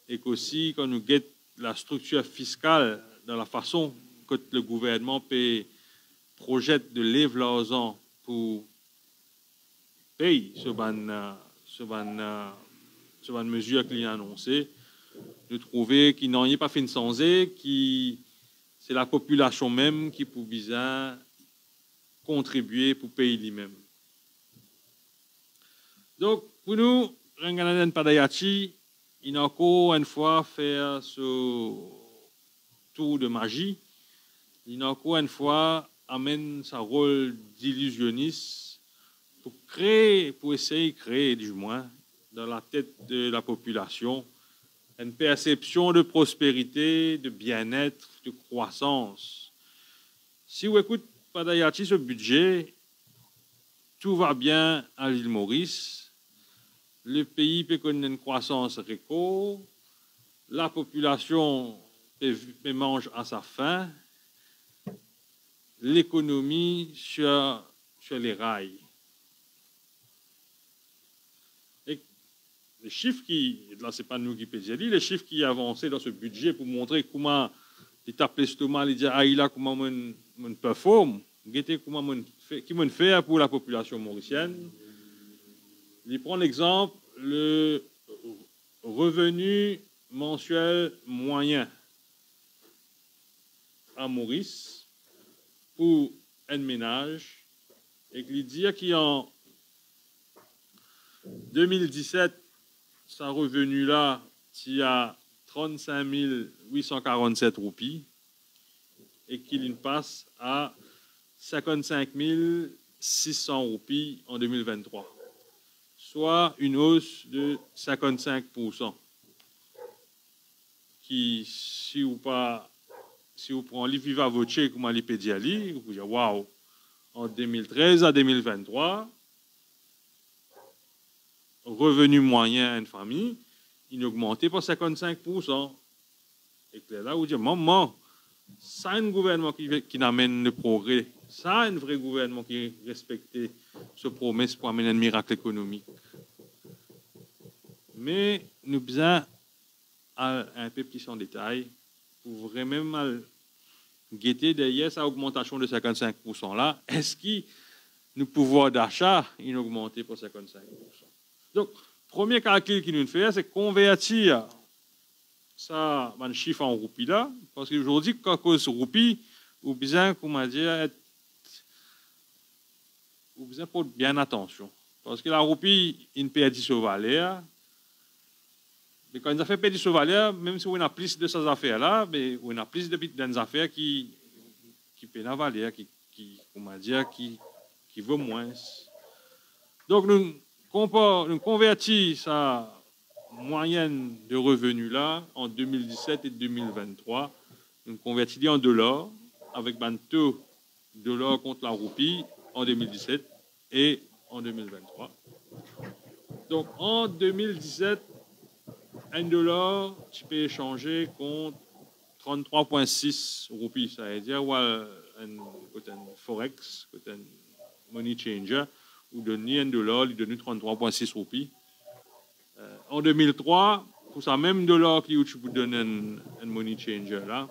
[SPEAKER 3] et qu'aussi quand nous guettons la structure fiscale dans la façon que le gouvernement peut projette de lever l'argent pour payer ce mesure qu'il a annoncé, de trouver qu'il n'en est pas fait sans qui c'est la population même qui peut bien contribuer pour payer lui-même. Donc, pour nous, Renganaden Padayachi, il a encore une fois fait ce tour de magie. Il a encore une fois amène sa rôle d'illusionniste pour essayer de créer, du moins, dans la tête de la population, une perception de prospérité, de bien-être, de croissance. Si vous écoutez Padayachi, ce budget, tout va bien à l'île Maurice. Le pays peut connaître une croissance record. La population mange à sa faim l'économie sur les rails. Et les chiffres là c'est pas nous qui payons, les chiffres qui avancent dans ce budget pour montrer comment l'état l'estomac, il dit ah il a comment on performe, comment on fait pour la population mauricienne. Il prend l'exemple le revenu mensuel moyen à Maurice pour un ménage et qu'il dit qu'en 2017, sa revenu là, il a 35 847 roupies et qu'il passe à 55 600 roupies en 2023, soit une hausse de 55%. Qui, si vous prenez les Viva Voce, comme les pédiali, vous pouvez dire waouh, en 2013 à 2023, revenu moyen à une famille, il a augmenté par 55%. Et là, vous dites, maman, ça un gouvernement qui amène le progrès, ça un vrai gouvernement qui respecte ce promesse pour amener un miracle économique. Mais nous avons besoin un peu plus en détail pour vraiment guetter derrière cette augmentation de 55% là. Est-ce que le pouvoir d'achat a augmenté pour 55%? Donc, premier calcul qu'il nous fait, c'est convertir ça, un chiffre en roupies là, parce qu'aujourd'hui, quand cause roupie, ou besoin, comment dire, ou besoin pour bien attention, parce que la roupie, il perd sa valeur. Mais quand on a fait perdre sa valeur, même si on a plus de ces affaires-là, mais on a plus de affaires qui perdent la valeur, comment dire, qui vaut moins. Donc, nous convertissons sa moyenne de revenus là, en 2017 et 2023, nous convertissons en dollars, avec un taux de dollar contre la roupie en 2017 et en 2023. Donc, en 2017, un dollar, tu peux échanger contre 33,6 roupies. Ça veut dire un forex, un money changer, ou donner un dollar, il donne 33,6 roupies. En 2003, pour ça même dollar qui tu peux donner un money changer là,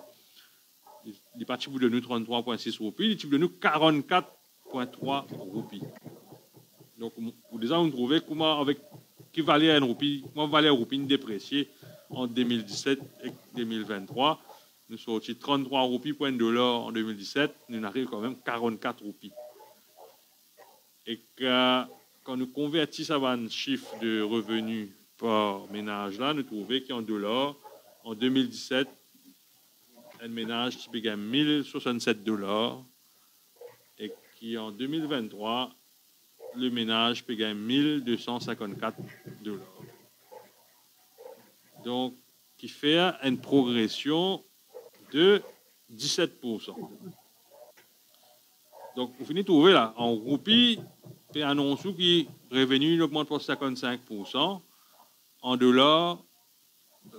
[SPEAKER 3] il n'est pas pour donner 33,6 roupies, il peut donner 44,3 roupies. Donc, vous déjà vous trouvez comment avec qui valait une roupie, comment valait une roupie dépréciée en 2017 et 2023. Nous sommes sortis 33 roupies pour un dollar en 2017, nous arrivons quand même 44 roupies. Et que, quand nous convertissons un chiffre de revenus par ménage là, nous trouvons qu'en dollars, en 2017, un ménage qui paye 1067 dollars et qui en 2023, le ménage peut gagner 1254 $. Donc, qui fait une progression de 17%. Donc, vous finissez de trouver là, en roupies, il y a un annonce qui revenu augmente pour 55%. En dollars,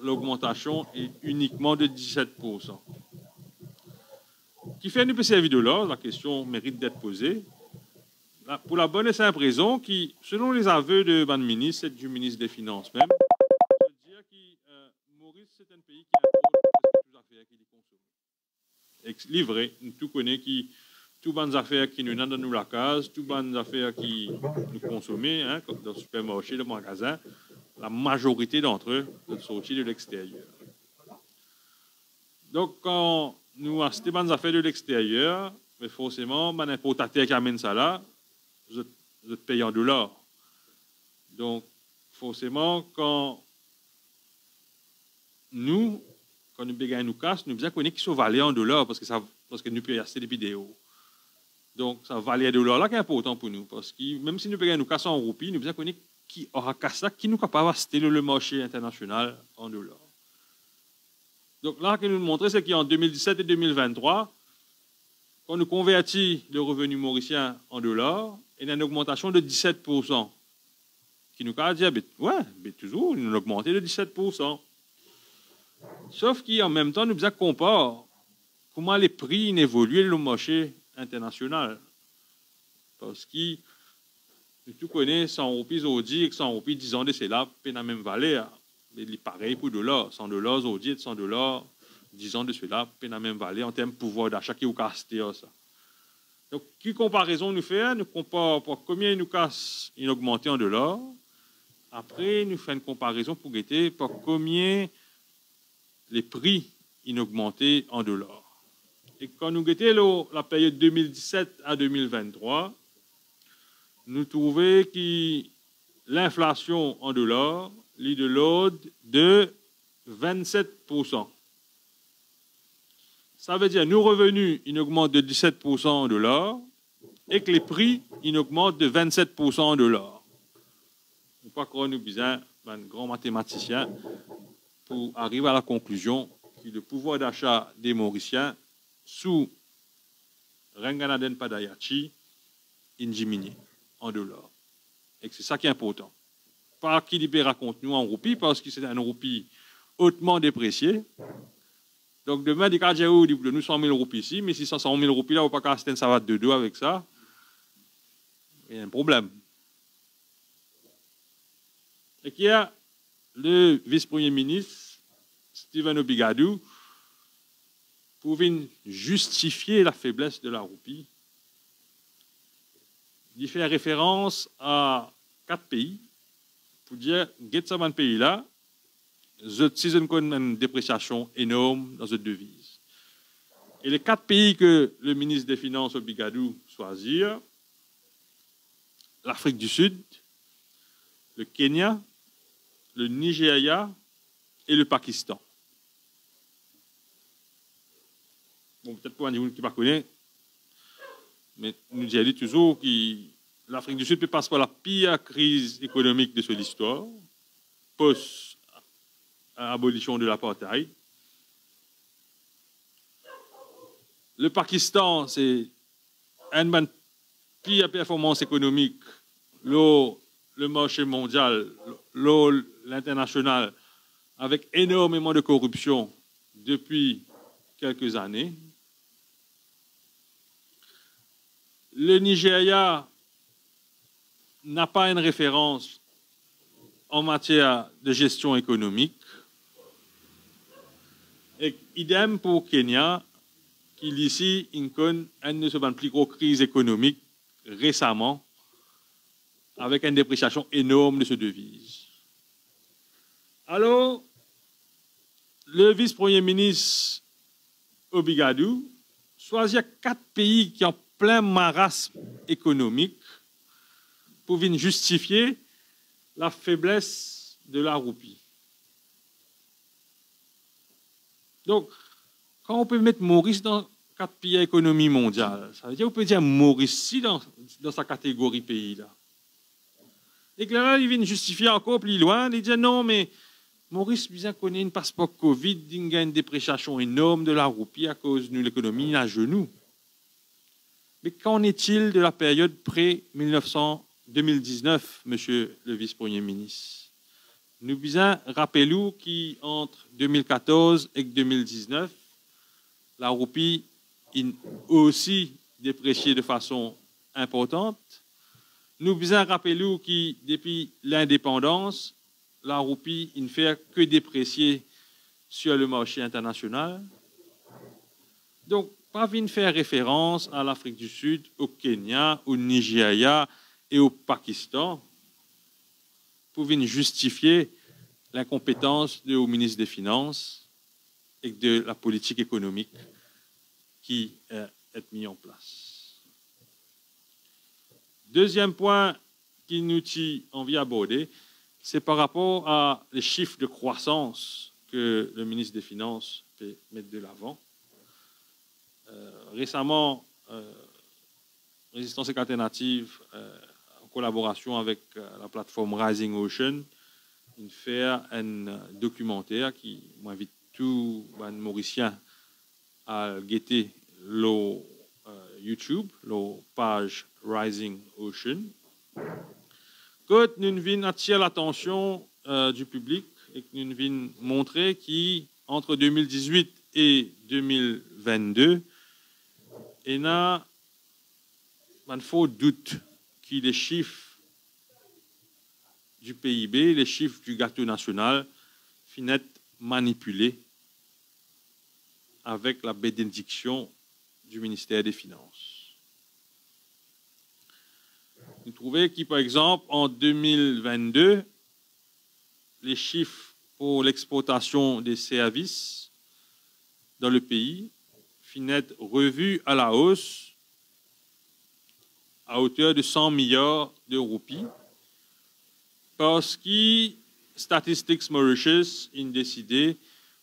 [SPEAKER 3] l'augmentation est uniquement de 17%. Qui fait une petite service de l'or, la question mérite d'être posée. Pour la bonne et simple raison qui, selon les aveux de ban ministre et du ministre des Finances même, je veux dire que Maurice, c'est un pays qui importe toutes les affaires qu'il consomme. Et livré, tout connaît qui, toutes les affaires qui nous donnent dans la case, toutes les affaires qui nous consommons, hein, comme dans le supermarché, le magasin, la majorité d'entre eux sont sortis de l'extérieur. Donc, quand nous achetons des affaires de l'extérieur, mais forcément, un importateur qui amène ça là, vous êtes payé en dollars. Donc, forcément, quand nous payons nos casses, nous devons connaître qui sont valés en dollars parce que nous payons assez des vidéos. Donc, ça valait de dollars là qui est important pour nous. Parce que même si nous payons nos casses en roupies, nous devons connaître qui aura casse qui nous capable d'acheter le marché international en dollars. Donc, là, ce que nous montrons, c'est qu'en 2017 et 2023, quand nous convertissons le revenu mauricien en dollars, il y a une augmentation de 17%. Qui nous a dit, ouais, mais toujours, il a augmenté de 17%. Sauf qu'en même temps, nous devons comparer comment les prix évoluent dans le marché international. Parce que nous tous connaissons 100 roupies aujourd'hui et 100 roupies 10 ans de cela, pas la même valeur. Mais il est pareil pour $. 100 aujourd'hui et 100 $, 10 ans de cela, pas la même valeur en termes de pouvoir d'achat qui est au casté. Donc, quelle comparaison nous fait? Nous comparons pour combien nous casse une augmenté en dollars. Après, nous faisons une comparaison pour guetter pour combien les prix ont augmenté en dollars. Et quand nous guettons la période 2017 à 2023, nous trouvons que l'inflation en dollars est de l'ordre de 27%. Ça veut dire que nos revenus augmentent de 17% en dollars et que les prix augmentent de 27% en dollars. On ne peut pas croire nous besoin d'un grand mathématicien pour arriver à la conclusion que le pouvoir d'achat des Mauriciens sous Renganaden Padayachi est diminué en dollars. Et c'est ça qui est important. Pas qu'il raconte nous en roupies, parce que c'est un roupie hautement déprécié. Donc demain, des cas de nous 100 000 roupies ici, mais si 100 000 roupies là, on ne peut pas casser une savate de dos avec ça. Il y a un problème. Et qu'il y a le vice-premier ministre, Stephen Obigadou, pour justifier la faiblesse de la roupie. Il fait référence à 4 pays pour dire que ce pays-là, ils ont une dépréciation énorme dans cette devise. Et les 4 pays que le ministre des Finances Obigadou choisit, l'Afrique du Sud, le Kenya, le Nigeria et le Pakistan. Bon, peut-être pour un niveau qui ne connaît, mais nous disons toujours que l'Afrique du Sud peut passer par la pire crise économique de son histoire, post-abolition de l'apartheid. Le Pakistan, c'est une pire performance économique, le marché mondial, l'international, avec énormément de corruption depuis quelques années. Le Nigeria n'a pas une référence en matière de gestion économique. Et idem pour Kenya, qui ici une de ses plus grosses crises économiques récemment, avec une dépréciation énorme de ce devise. Alors, le vice-premier ministre Obigadou choisit 4 pays qui ont plein marasme économique pour venir justifier la faiblesse de la roupie. Donc, quand on peut mettre Maurice dans 4 pays à économie mondiale, ça veut dire qu'on peut dire Maurice ici dans sa catégorie pays-là. Et que là, il vient justifier encore plus loin, il dit non, mais Maurice bien connaît une passeport Covid, il y a une dépréciation énorme de la roupie à cause de l'économie à genoux. Mais qu'en est-il de la période pré-2019, monsieur le vice-premier ministre? Nous bien rappelons qu'entre 2014 et 2019, la roupie est aussi dépréciée de façon importante. Nous bien rappelons que depuis l'indépendance, la roupie ne fait que déprécier sur le marché international. Donc, pas venir faire référence à l'Afrique du Sud, au Kenya, au Nigeria et au Pakistan pour venir justifier l'incompétence du ministre des Finances et de la politique économique qui est mise en place. Deuxième point qui nous a envie d'aborder, c'est par rapport à les chiffres de croissance que le ministre des Finances peut mettre de l'avant. Récemment, Résistance et Alternative, en collaboration avec la plateforme Rising Ocean, il fait un documentaire qui m'invite tous les Mauriciens à guetter le YouTube, la page Rising Ocean. Quand nous venons attirer l'attention du public et que nous venons montrer que entre 2018 et 2022, il y a un faux doute que les chiffres du PIB, les chiffres du gâteau national, finissent manipulés avec la bénédiction du ministère des Finances. Vous trouvez que, par exemple, en 2022, les chiffres pour l'exportation des services dans le pays finissent revus à la hausse à hauteur de 100 milliards de roupies parce que Statistics Mauritius a décidé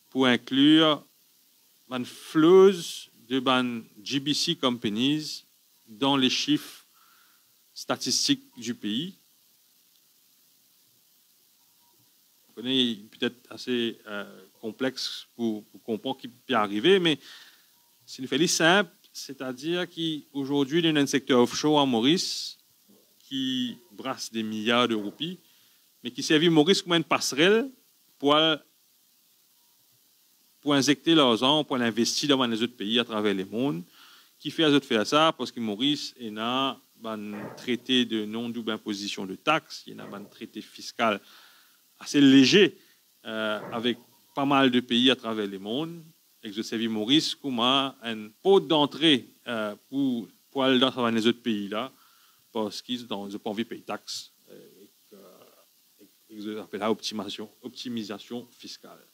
[SPEAKER 3] pour inclure une flows de GBC companies dans les chiffres statistiques du pays. Vous connaissez, peut-être assez complexe pour comprendre ce qui peut arriver, mais c'est une fait simple, c'est-à-dire qu'aujourd'hui, il y a un secteur offshore en Maurice qui brasse des milliards de roupies, mais qui servit Maurice comme une passerelle pour injecter l'argent, pour l'investir dans les autres pays à travers le monde. Qui fait les autres faire ça? Parce que Maurice a un traité de non-double imposition de taxes, il y a un traité fiscal assez léger avec pas mal de pays à travers le monde. Et je servis Maurice comme un pot d'entrée pour aller dans les autres pays-là, parce qu'ils n'ont pas envie de payer taxes. Ils appellent ça optimisation fiscale.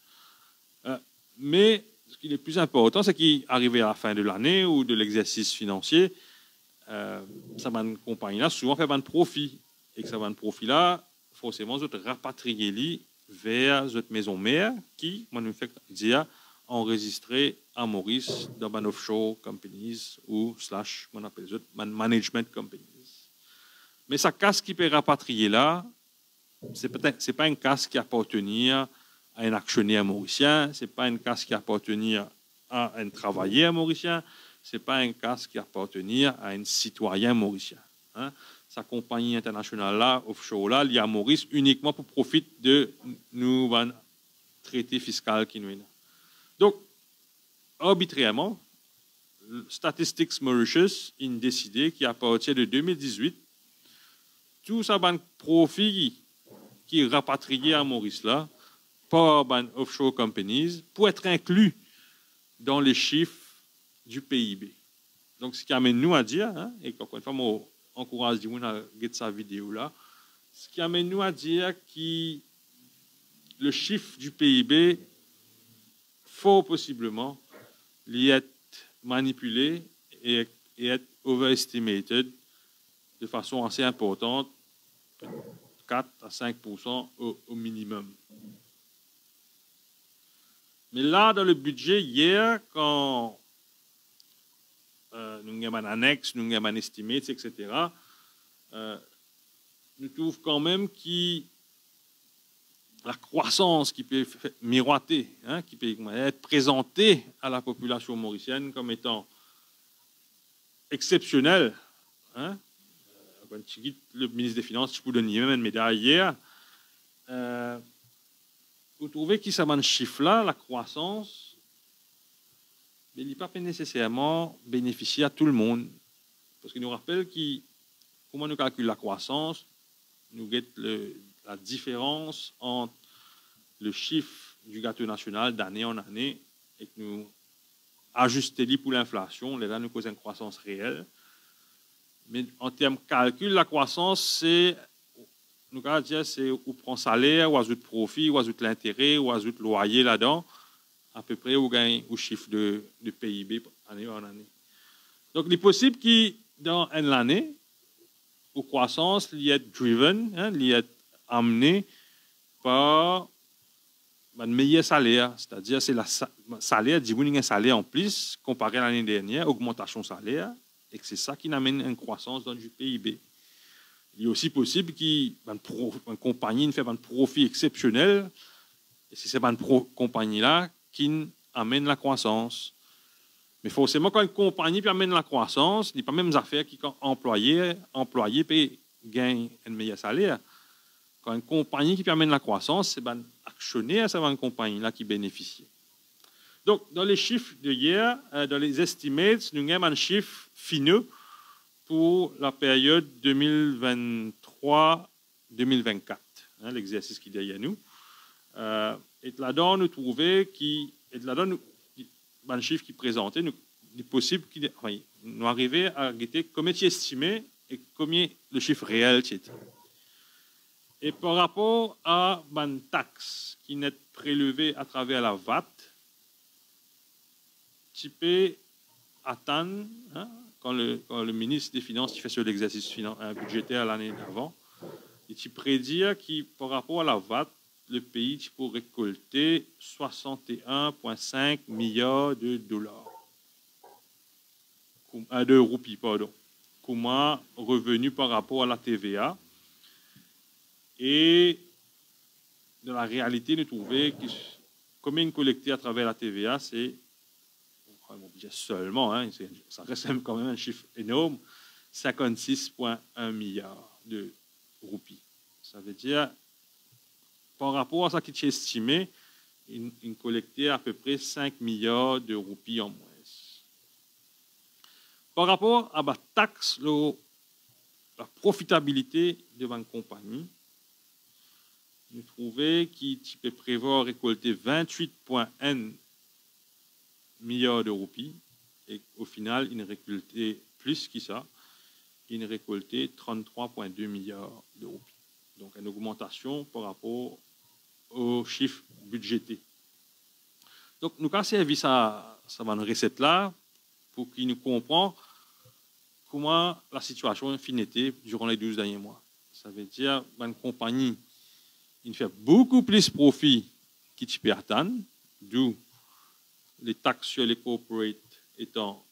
[SPEAKER 3] Mais ce qui est le plus important, c'est qu'arrivé à la fin de l'année ou de l'exercice financier, ça va une compagnie-là souvent fait un profit. Et que ça va un profit-là, forcément, vous rapatriez vers votre maison mère qui, moi, nous fait dire, enregistré à Maurice dans une offshore companies ou / on appelle ça management companies. Mais sa casse qui peut rapatrier là, c'est pas une casse qui appartient à un actionnaire mauricien, c'est pas une casse qui appartient à un travailleur mauricien, c'est pas une casse qui appartient à un citoyen mauricien. Hein. Sa compagnie internationale là, offshore là, il y a Maurice uniquement pour profiter de nous traité fiscal qui nous est. Donc, arbitrairement, Statistics Mauritius a décidé qu'à partir de 2018, tout ça ban profit qui est rapatrié à Maurice là par ban offshore companies pour être inclus dans les chiffres du PIB. Donc, ce qui amène nous à dire, hein, et encore une fois, moi, encourage du monde à regarder sa vidéo là, ce qui amène nous à dire que le chiffre du PIB fort possiblement être manipulé et être overestimated de façon assez importante, 4 à 5% au minimum. Mais là, dans le budget, hier, quand nous avons un annexe, nous avons un estimate, etc., nous trouvons quand même que la croissance qui peut miroiter, hein, qui peut être présentée à la population mauricienne comme étant exceptionnelle. Hein. Le ministre des Finances, je vous donne même une médaille hier. Vous trouvez que ça va un chiffre-là, la croissance, mais il n'est pas nécessairement bénéficier à tout le monde. Parce qu'il nous rappelle comment nous calculons la croissance, nous guettons la différence entre le chiffre du gâteau national d'année en année et que nous ajustons pour l'inflation, là nous causons une croissance réelle. Mais en termes de calcul, la croissance, c'est, nous allons dire, c'est où prend salaire, ou ajoute profit, ou ajoute l'intérêt, ou ajoute loyer là-dedans, à peu près où gagne au chiffre de PIB année en année. Donc, il est possible que dans une année, aux croissance, il y a driven, hein, il y a amené par un meilleur salaire, c'est-à-dire c'est le salaire, un salaire en plus comparé à l'année dernière, augmentation salaire, et que c'est ça qui amène une croissance dans du PIB. Il est aussi possible qu'une compagnie fait un profit exceptionnel, et c'est cette compagnie-là qui amène la croissance. Mais forcément, quand une compagnie amène la croissance, il n'y a pas les mêmes affaires qu'un employé peut gagner un meilleur salaire. Quand une compagnie qui amène la croissance, c'est un actionnaire, c'est une compagnie là qui bénéficie. Donc, dans les chiffres de hier, dans les estimates, nous avons un chiffre finaux pour la période 2023-2024, hein, l'exercice qui est derrière nous. Et là-dedans, nous trouvons un chiffre qui présentait, il est possible nous arriver à regarder combien tu estimé et combien le chiffre réel était. Et par rapport à une taxe qui n'est prélevée à travers la VAT, tu peux attendre, hein, quand le ministre des Finances qui fait sur l'exercice budgétaire l'année d'avant, et tu prédit que par rapport à la VAT, le pays tu peut récolter 61,5 milliards de dollars, de roupies, pardon, comme revenu par rapport à la TVA. Et dans la réalité, nous trouvons que combien collecté à travers la TVA, c'est seulement, hein, ça reste quand même un chiffre énorme, 56,1 milliards de roupies. Ça veut dire, par rapport à ce qui est estimé, il collectait à peu près 5 milliards de roupies en moins. Par rapport à la taxe, la profitabilité de ma compagnie, nous trouvons qu'il peut prévoir récolter 28,1 milliards de roupies et au final, il récoltait plus que ça. Il récoltait 33,2 milliards de roupies. Donc, une augmentation par rapport aux chiffres budgétés. Donc, nous avons servi ça une recette-là pour qu'il nous comprenne comment la situation était durant les 12 derniers mois. Ça veut dire une compagnie qui fait beaucoup plus de profit qu'il peut attendre, d'où les taxes sur les corporates étant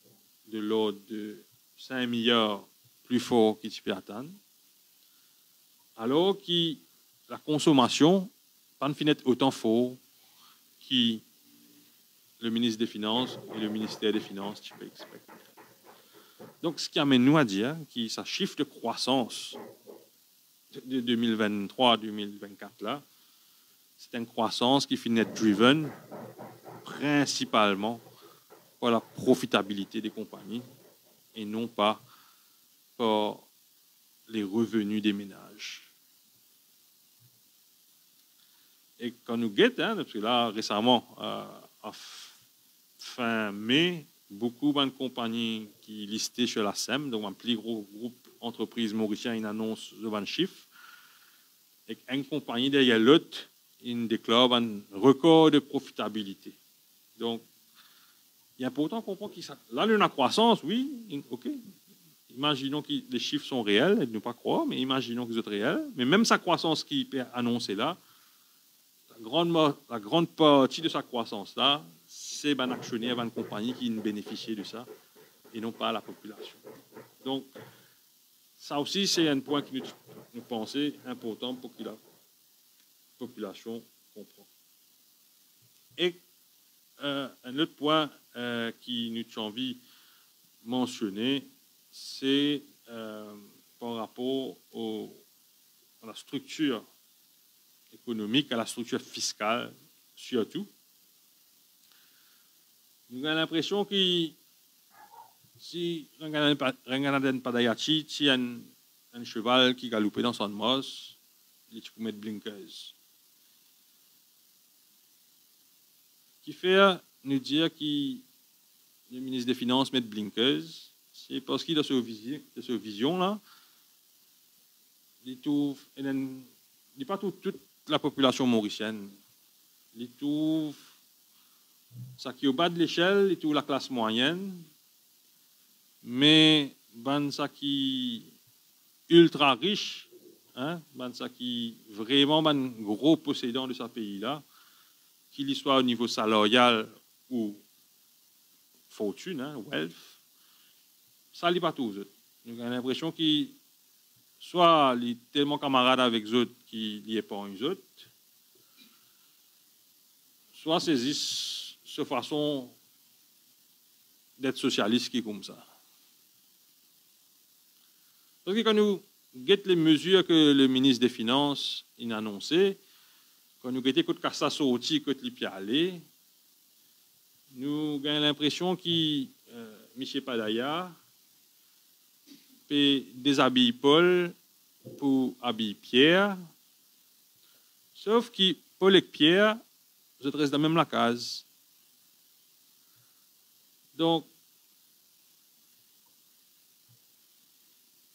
[SPEAKER 3] de l'ordre de 5 milliards plus fort qu'il peut attendre, alors que la consommation pas finit autant fort que le ministre des Finances et le ministère des Finances tu peux expecter. Donc, ce qui amène nous à dire que ça chiffre de croissance de 2023-2024 là, c'est une croissance qui finit driven principalement par la profitabilité des compagnies et non pas par les revenus des ménages. Et quand nous guettons, parce que là, récemment, à fin mai, beaucoup de compagnies qui listaient sur la SEM, donc un plus gros groupe entreprise mauricien, une annonce de un chiffre, et une compagnie derrière l'autre, il déclare un record de profitabilité. Donc, il est important de comprendre que là, il y a une croissance, oui, ok. Imaginons que les chiffres sont réels, et ne pas croire, mais imaginons qu'ils sont réels. Mais même sa croissance qui est annoncée là, la grande partie de sa croissance-là, c'est un actionnaire, une compagnie qui bénéficie de ça, et non pas la population. Donc, ça aussi, c'est un point que nous pensons important pour que la population comprenne. Et un autre point qui nous a envie de mentionner, c'est par rapport à la structure économique, à la structure fiscale, surtout. Nous avons l'impression que si Ranganaden Padayachi tient un cheval qui galopait dans son mosse, il peut mettre blinkers. Qui fait nous dire que le ministre des Finances met blinkers, c'est parce qu'il a cette vision-là, il trouve, il pas toute la population mauricienne, il trouve ça qui est au bas de l'échelle, il trouve la classe moyenne, mais ça qui est ultra riche, hein, ça qui est vraiment un gros possédant de ce pays-là, qu'il soit au niveau salarial ou fortune, hein, wealth, ça n'est pas tout. Nous avons l'impression qu'il soit il est tellement camarade avec eux qu'il n'y est pas eux autres, soit saisissent cette façon d'être socialiste qui est comme ça. Donc quand nous guettons les mesures que le ministre des Finances a annoncées, quand nous guettons que ça sorti, que l'y aller, nous avons l'impression que Michel Padaya peut déshabiller Paul pour habiller Pierre, sauf que Paul et Pierre se restent dans même la case. Donc,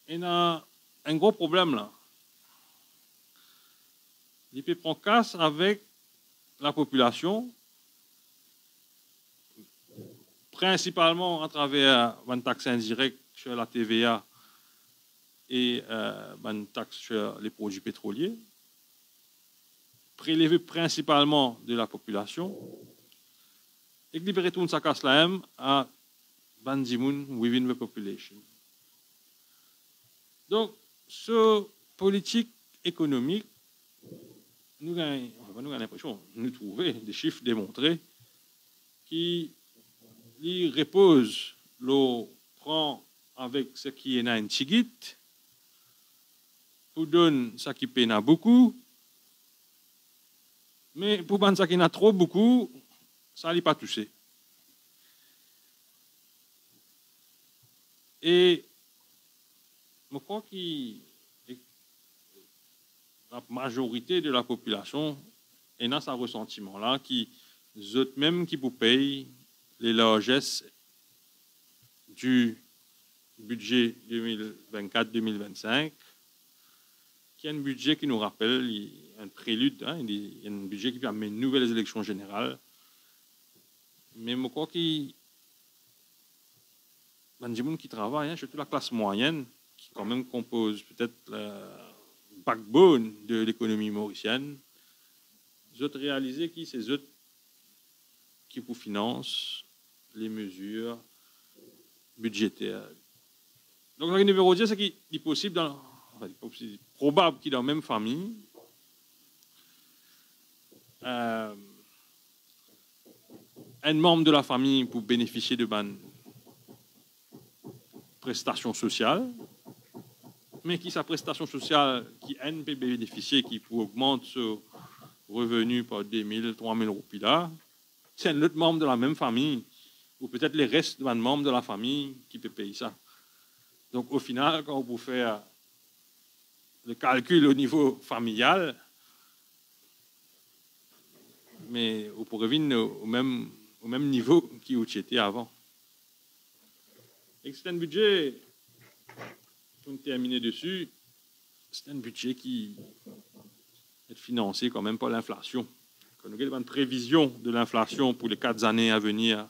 [SPEAKER 3] il y a un gros problème là. Il peut prendre casse avec la population, principalement à travers une taxe indirecte sur la TVA et une taxe sur les produits pétroliers, prélevée principalement de la population, et qui retourne sa casse là même à Bandimoun within the population. Donc, ce politique économique, nous avons l'impression, nous trouver des chiffres démontrés qui reposent, le prend avec ce qui est un tigit, pour donner ce qui peine beaucoup, mais pour donner ce qui n'a trop beaucoup, ça n'est pas touché. Et je crois que la majorité de la population est dans ce ressentiment-là, qui eux même qui vous payent les largesses du budget 2024-2025, qui est un budget qui nous rappelle un prélude, il y a un budget qui permet une nouvelle élection générale. Mais je crois qu'il y a des gens qui travaillent, surtout la classe moyenne, qui quand même compose peut-être le backbone de l'économie mauricienne. Ils ont réalisé que c'est eux qui vous financent les mesures budgétaires. Donc, le numéro 10, c'est qu'il est possible, probable qu'il est dans la même famille. Un membre de la famille pour bénéficier de prestations sociales, mais qui sa prestation sociale qui peut bénéficier, qui peut augmenter ce revenu par 2 000, 3 000 roupies là, c'est un autre membre de la même famille, ou peut-être les restes d'un membre de la famille qui peut payer ça. Donc au final, quand vous faites le calcul au niveau familial, mais vous pourrez venir au même niveau qui vous étiez avant. Et c'est un budget, pour terminer dessus, c'est un budget qui est financé quand même par l'inflation. Quand nous avons une prévision de l'inflation pour les 4 années à venir,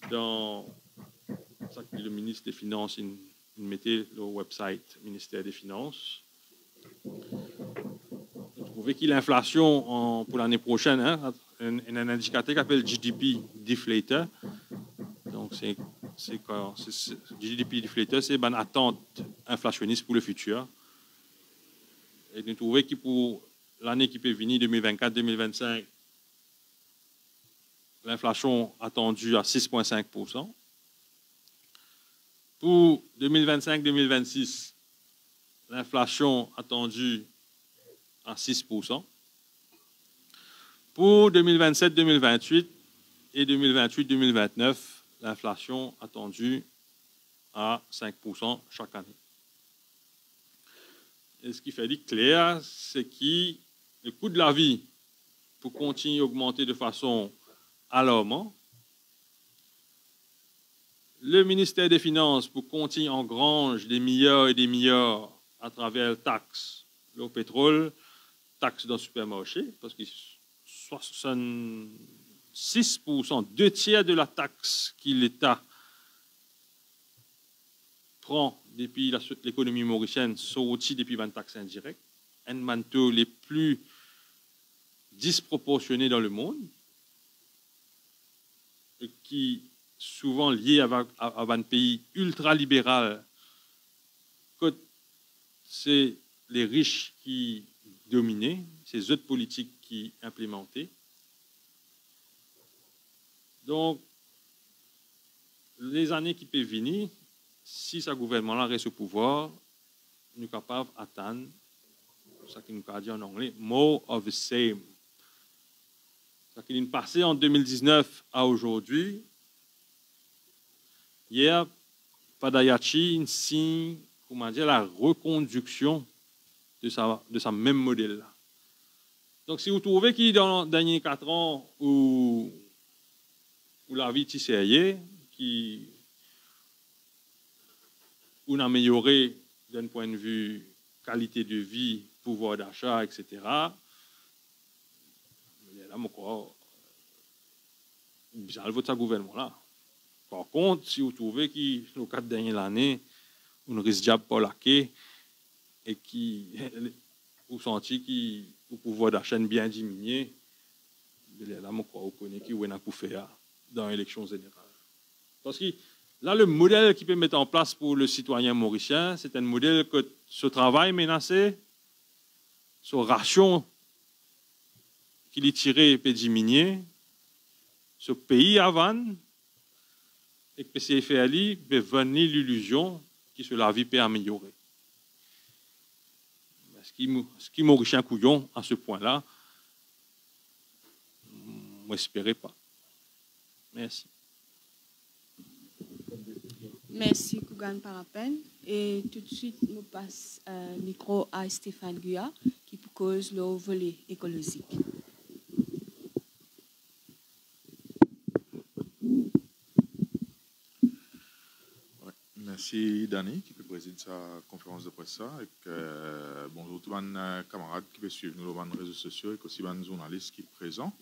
[SPEAKER 3] dans ça que le ministre des Finances il mettait le website ministère des Finances. Vous trouvez que l'inflation pour l'année prochaine, un indicateur qui s'appelle GDP deflator. Donc c'est quoi? GDP deflator, c'est une attente inflationniste pour le futur. Et nous trouvons que pour l'année qui peut venir, 2024-2025, l'inflation attendue à 6,5%. Pour 2025-2026, l'inflation attendue à 6%. Pour 2027-2028 et 2028-2029, l'inflation attendue à 5% chaque année. Et ce qui fait dire clair, c'est que le coût de la vie pour continuer à augmenter de façon alarmante. Le ministère des Finances pour continuer à engranger des milliards et des milliards à travers taxes, le pétrole, taxes dans le supermarché, parce que 66%, 2 tiers de la taxe que l'État prend depuis l'économie mauricienne sortie depuis une taxe indirecte, un manteau les plus disproportionnés dans le monde, qui souvent lié à un pays ultra-libéral, c'est les riches qui dominaient, ces autres politiques qui implémentaient. Donc, les années qui peuvent venir, si ce gouvernement-là reste au pouvoir, nous sommes capables d'atteindre ce qu'on nous dit en anglais, more of the same. qu'il est passé en 2019 à aujourd'hui. Hier, Padayachi signe, comment dire, la reconduction de sa même modèle-là. Donc, si vous trouvez qu'il dans les derniers 4 ans où la vie est sérieuse, qui on a amélioré d'un point de vue qualité de vie, pouvoir d'achat, etc. Là, je crois, bizarre votre gouvernement-là. Par contre, si vous trouvez que dans les 4 dernières années, on risque déjà pas laquer et qui vous sentez que le pouvoir d'achat est bien diminué, là, je crois, vous connaissez qui vous a pour faire dans l'élection générale. Parce que là, le modèle qui peut mettre en place pour le citoyen mauricien, c'est un modèle que ce travail menacé, ce ration qu'il est tiré peut diminuer, ce pays avant, et que PCFLI peut venir l'illusion que la vie peut améliorer. Ce qui mauricien couillon à ce point-là, je n'espérais pas. Merci.
[SPEAKER 1] Merci, Kougan Parapen. Et tout de suite, je passe le micro à Stéphane Guyat, qui cause le volet écologique.
[SPEAKER 4] Merci, Dani, qui peut présider sa conférence de presse. Et bonjour tous les camarades qui peuvent suivre nous sur les réseaux sociaux et aussi les journalistes qui sont présents.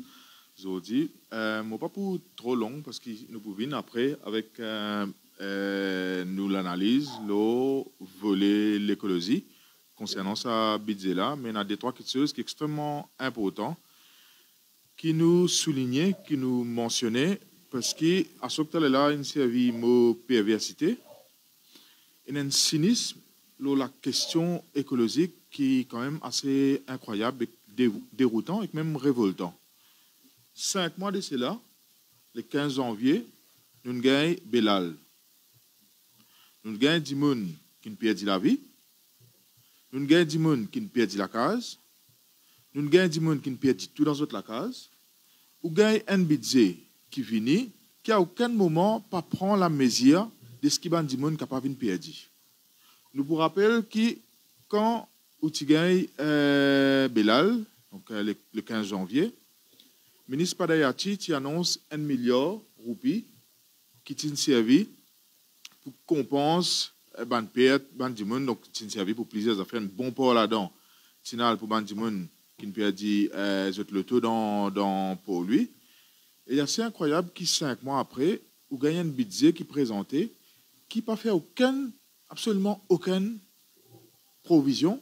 [SPEAKER 4] Aujourd'hui, moi pas pour trop long parce que nous pouvons après avec nous l'analyse, le volet l'écologie concernant sa budget là, mais il y a des 3 choses qui sont extrêmement importantes qui nous soulignaient, qui nous mentionnaient parce que à ce que là, il servi mot perversité, il y a un cynisme la question écologique qui est quand même assez incroyable, déroutant et même révoltant. 5 mois de cela, le 15 janvier, nous gagnons Belal. Nous gagnons des gens qui ont perdu la vie. Nous gagnons des gens qui ont perdu la case. Nous gagnons des gens qui ont perdu tout dans la case. Nous gagnons un budget qui finit, qui à aucun moment pas prend la mesure de ce qui est des gens qui n'ont pas perdu. Nous vous rappelons que quand vous gagnez Belal, donc le 15 janvier, le ministre Padayachi annonce 1 milliard de roupies qui est servi pour compenser les pertes de gens, donc qui est servi pour plusieurs affaires, un bon port là-dedans. Final pour les gens qui ont perdu le taux pour lui. Et c'est assez incroyable que 5 mois après, vous gagnez un budget qui est présenté, qui n'a pas fait absolument aucune provision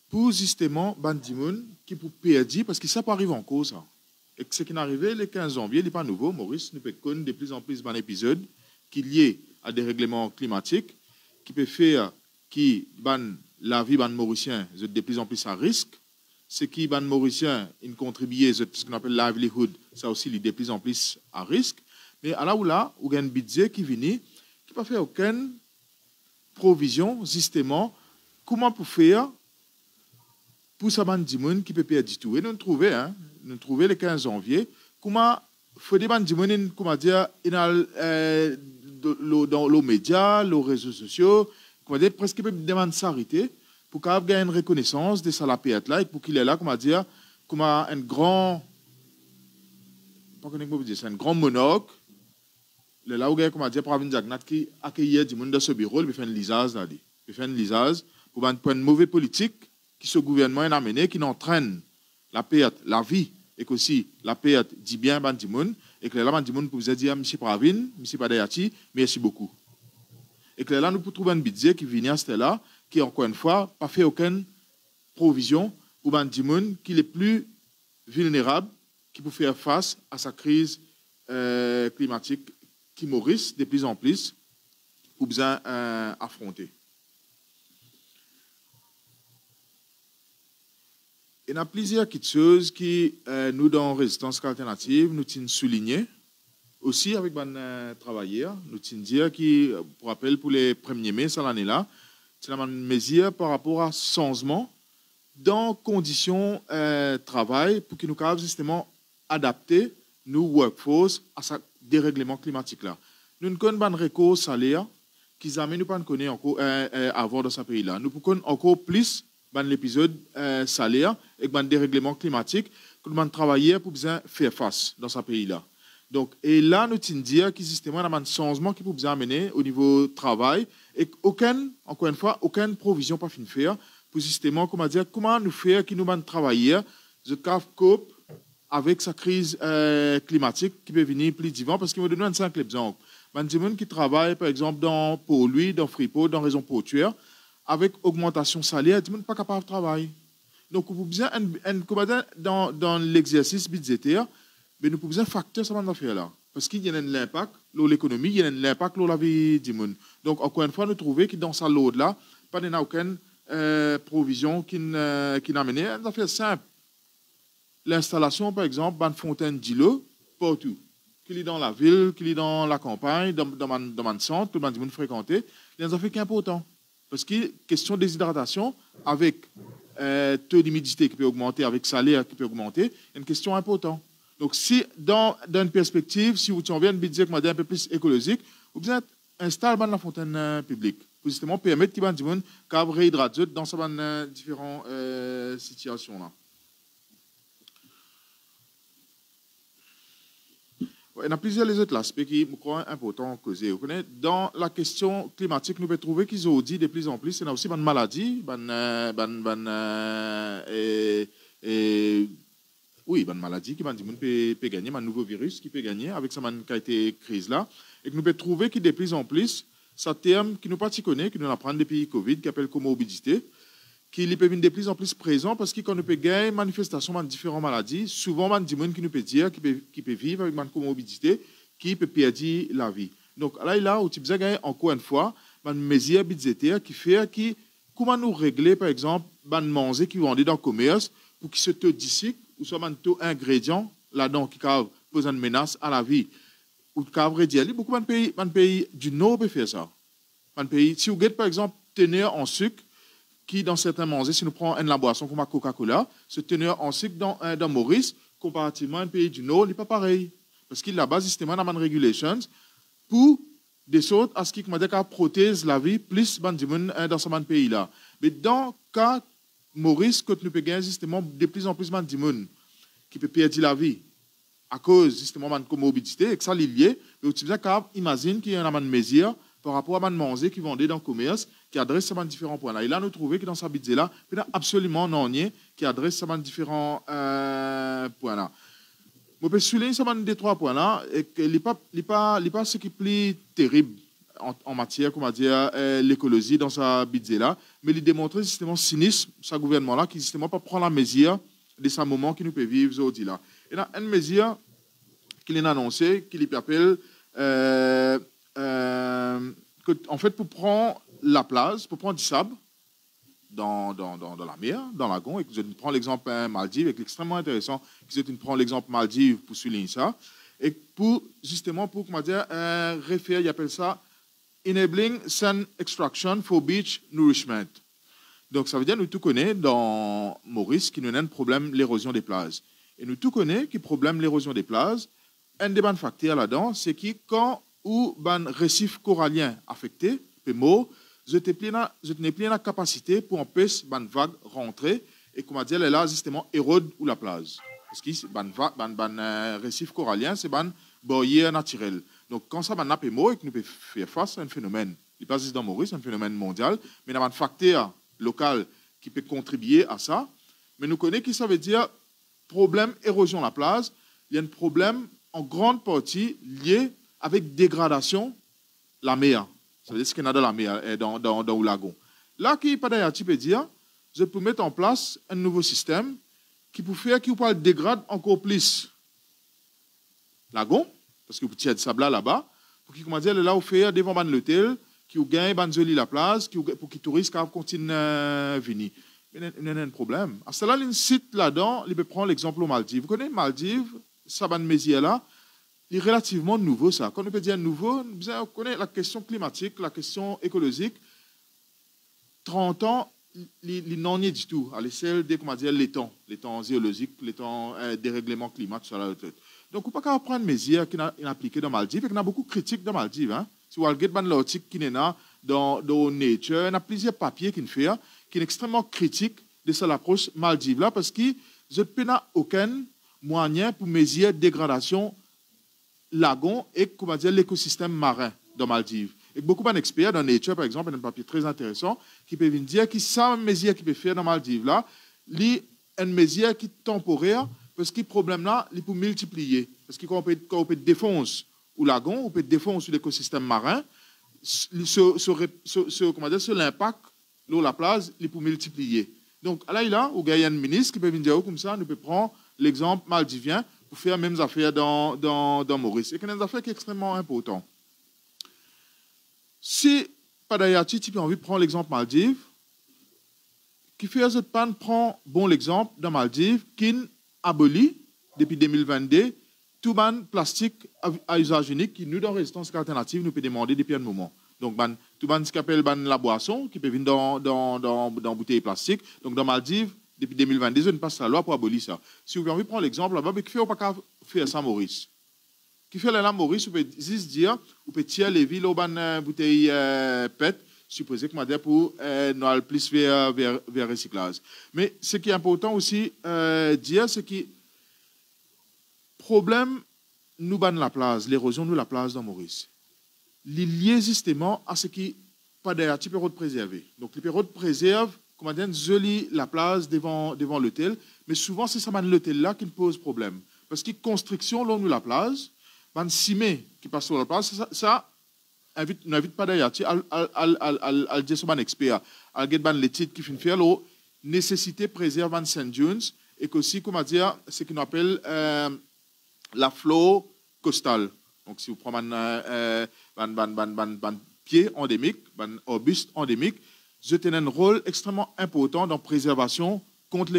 [SPEAKER 4] pour justement les gens qui pour perdre, parce que ça peut arriver en cause. Et ce qui est arrivé le 15 janvier, il n'est pas nouveau. Maurice, nous peut connaître de plus en plus d'épisodes qui sont liés à des règlements climatiques, qui peuvent faire que la vie des Mauriciens est de plus en plus à risque. Ce qui les Mauriciens contribuent, ce qu'on appelle livelihood, ça aussi est de plus en plus à risque. Mais à là où il y a un budget qui vient, qui n'a pas fait aucune provision, justement, comment pour faire pour ça, les gens qui peuvent perdre tout. Et nous trouvons le 15 janvier, comment faut des gens comment dire, dans les médias, les réseaux sociaux, comment dire, presque demander s'arrêter pour qu'il y ait une reconnaissance de ça la perte là et pour qu'il est là, comment dire, comme un grand, c'est un grand monarque. Là où il y a, comment dire, pour avoir une diagnostic qui accueille des gens dans ce bureau, il fait un lisage là, il fait un lisage pour une mauvaise politique qui ce gouvernement a amené, qui entraîne la perte, la vie, et aussi la perte du bien des gens, et que là, les gens peuvent dire, M. Pravin, M. Padayachi, merci beaucoup. Et que là, nous pouvons trouver un budget qui vient à ce là, qui, encore une fois, n'a pas fait aucune provision pour les gens qui sont les plus vulnérables, qui peuvent faire face à sa crise climatique qui Maurice de plus en plus pour besoin affronter. Il y a plusieurs choses qui, nous, dans Résistance alternative, nous tenons souligner. Aussi, avec les travailleurs, nous tenons dire que, pour rappel, pour les 1er mai, cette année-là, c'est une mesure par rapport à changement dans les conditions de travail pour que nous puissions justement adapter nos workforce à ce dérèglement climatique là. Nous ne connaissons pas de recours salaire qu'ils amènent nous pas connaître encore avant dans ce pays là. Nous pouvons encore plus dans l'épisode salaire et dans le dérèglement climatique que nous travailler pour bien faire face dans ce pays là. Donc, et là, nous tenons dire qu'il y a un changement qui peut bien amener au niveau travail et encore une fois, aucune provision pas fin faire pour justement comment nous faire qui nous va travailler je cope avec sa crise climatique qui peut venir plus divin parce qu'il me donne un simple exemple. Des gens qui travaillent par exemple dans Port-Louis, dans Freeport, dans région portuaire avec augmentation salaire, ils ne sont pas capables de travailler. Donc, vous besoin dans l'exercice budgétaire, mais nous pouvons facteur ça va faire là parce qu'il y a un impact sur l'économie, il y a un impact sur la vie du monde. Donc encore une fois nous trouvons que dans sa load là pas aucune provision qui n'a mené une affaire simple. L'installation par exemple d'une fontaine d'îlot partout, qu'il est dans la ville, qu'il est dans la campagne, dans le centre, tout le monde fréquenté, il y a une affaire qui est important parce que question de déshydratation avec taux d'humidité qui peut augmenter, avec salaire qui peut augmenter, il y a une question importante. Donc, si dans une perspective, si vous avez un budget un peu plus écologique, vous pouvez installer la fontaine publique pour justement permettre qu'ils puissent réhydrater dans ces différentes situations là. Il y a plusieurs autres aspects qui me croient importants à causer. Dans la question climatique, nous pouvons trouver qu'ils ont dit de plus en plus, il y a aussi une maladie, oui, une maladie qui peut gagner, un nouveau virus qui peut gagner avec cette crise-là. Et que nous pouvons trouver que de plus en plus, ce terme qui nous pas connaît, qui nous apprend depuis Covid, qui s'appelle comorbidité, qui peut venir de plus en plus présent parce que quand nous peut gagner manifestation de différentes maladies, souvent, des gens qui nous peut dire qui peut vivre avec une comorbidité, qui peut perdre la vie. Donc là, où tu peux gagner encore une fois, une mesure budgétaire qui fait comment nous régler, par exemple, une manger qui vont dans le commerce pour qu'ils se d'ici ou soit un taux ingrédient là-dedans qui pose une menace à la vie. Ou qui vrai dire, beaucoup de pays du Nord peuvent faire ça. Si vous regardez par exemple teneur en sucre, qui dans certains mangés, si nous prenons une boisson comme la Coca-Cola, ce teneur en sucre dans Maurice, comparativement à un pays du Nord, il n'est pas pareil. Parce qu'il là-bas, justement, dans les regulations, pour des sortes à ce qui protège la vie plus dans ce pays-là. Mais dans le cas Maurice, quand nous pouvons justement de plus en plus de gens qui peuvent perdre la vie à cause justement de comorbidité, et que ça est lié, mais tu imagine qu'il y a une mesure par rapport à des manger qui vendent dans le commerce qui adresse ces différents points là. Et là, nous trouvons que dans ce budget-là, il y a absolument rien qui adresse ces différents points là. Je peux souligner ces trois points là et que il n'est pas ce qui est plus terrible en matière, comment dire, l'écologie dans ce budget-là, mais il démontre justement cynisme, ce gouvernement-là, qui justement pas prend la mesure de ce moment qui nous peut vivre aujourd'hui là. Et là, une mesure qu'il a annoncée, qu'il appelle, en fait, pour prendre la plage, pour prendre du sable dans la mer, dans la lagon, et que je prends l'exemple Maldives, et extrêmement intéressant, que je prends l'exemple Maldives pour souligner ça, et pour justement, pour, comment dire, référer, il appelle ça Enabling Sand Extraction for Beach Nourishment. Donc, ça veut dire que nous tout connaissons dans Maurice qui nous a un problème l'érosion des plages. Et nous tout connaissons qui problème l'érosion des plages. Un des facteurs là-dedans, c'est que quand ou un récif corallien affecté, peut mort, je n'ai plus la capacité pour empêcher une vague rentrer et comment dire, elle là justement érode ou la plage. Parce que un récif corallien, c'est une barrière naturelle. Donc, quand ça nappe est mort et que nous pouvons faire face à un phénomène, il passe juste dans Maurice, un phénomène mondial, mais il y a un facteur local qui peut contribuer à ça. Mais nous connaissons que ça veut dire problème érosion de la plage. Il y a un problème en grande partie lié avec dégradation de la mer. Ça veut dire ce qu'il y a dans la mer, dans le lagon. Là, qui pas d'ailleurs, tu peux dire, je peux mettre en place un nouveau système qui peut faire qu'il dégrade encore plus lagon, parce que vous tirez de sable là-bas, pour qu'il comment dire là où faire devant l'hôtel, qui vous gagne joli la place, pour que les touristes continuent à venir. Mais il y a un problème. À cela, il y a un site là-dedans, il peut prendre l'exemple aux Maldives. Vous connaissez Maldives, ça va là, il est relativement nouveau ça. Quand on peut dire nouveau, on connaît la question climatique, la question écologique. 30 ans non du tout à l'échelle des, comment dire, les temps géologiques, les temps dérèglement climat, tout ça là. Donc, on ne peut pas prendre mesures qui sont appliquées dans Maldives, et qu'il y a beaucoup de critiques dans Maldives. Hein. Si vous regardez l'article qui est là dans Nature, il y a plusieurs papiers qui sont extrêmement critiques de cette approche Maldives là, parce que je n'ai aucun moyen pour mesurer la dégradation lagon et, comment dire, l'écosystème marin dans Maldives. Et beaucoup d'experts dans Nature, par exemple, il y a un papier très intéressant qui peut venir dire que ça, une mesure qui peut faire dans Maldives là, c'est une mesure qui est temporaire. Parce que le problème là, il peut multiplier. Parce que quand on peut défoncer le lagon, on peut défoncer l'écosystème marin, sur l'impact de la plage, il peut multiplier. Donc là, il y a un ministre qui peut venir dire comme ça, nous peut prendre l'exemple maldivien pour faire les mêmes affaires dans Maurice. Et c'est une affaire qui est extrêmement importante. Si Padayati, tu as envie de prendre l'exemple Maldives, qui fait que pan prend bon l'exemple dans Maldives, qui aboli depuis 2022 tout ban plastique à usage unique qui nous dans résistance alternative nous peut demander depuis un moment. Donc tout ban ce qu'appelle la boisson qui peut venir dans bouteille plastique. Donc dans Maldives depuis 2022 on passe la loi pour abolir ça. Si vous avez envie de prendre l'exemple là-bas, qui fait pas faire ça Maurice. Qui fait là Maurice, vous pouvez juste dire, vous pouvez tirer les villes au ban bouteille PET supposé que madame pour nous aller plus vers recyclage. Mais ce qui est important aussi dire, c'est que problème nous ban la plage, l'érosion nous la plage dans Maurice. Il est lié justement à ce qui pas d'ailleurs type de préserver. Donc les périodes préservent, comment dire, joli la plage devant l'hôtel, mais souvent c'est ça l'hôtel là qui pose problème. Parce que construction là nous la plage, ban cimé qui passe sur la plage, ça n'invite pas d'ailleurs à dire son expert, à dire les titres qui font faire la nécessité préserver Saint John's et qu'aussi, comment dire, ce qu'on appelle la flore costale. Donc, si vous prenez un pied endémique, un arbuste endémique, je tiens un rôle extrêmement important dans la préservation contre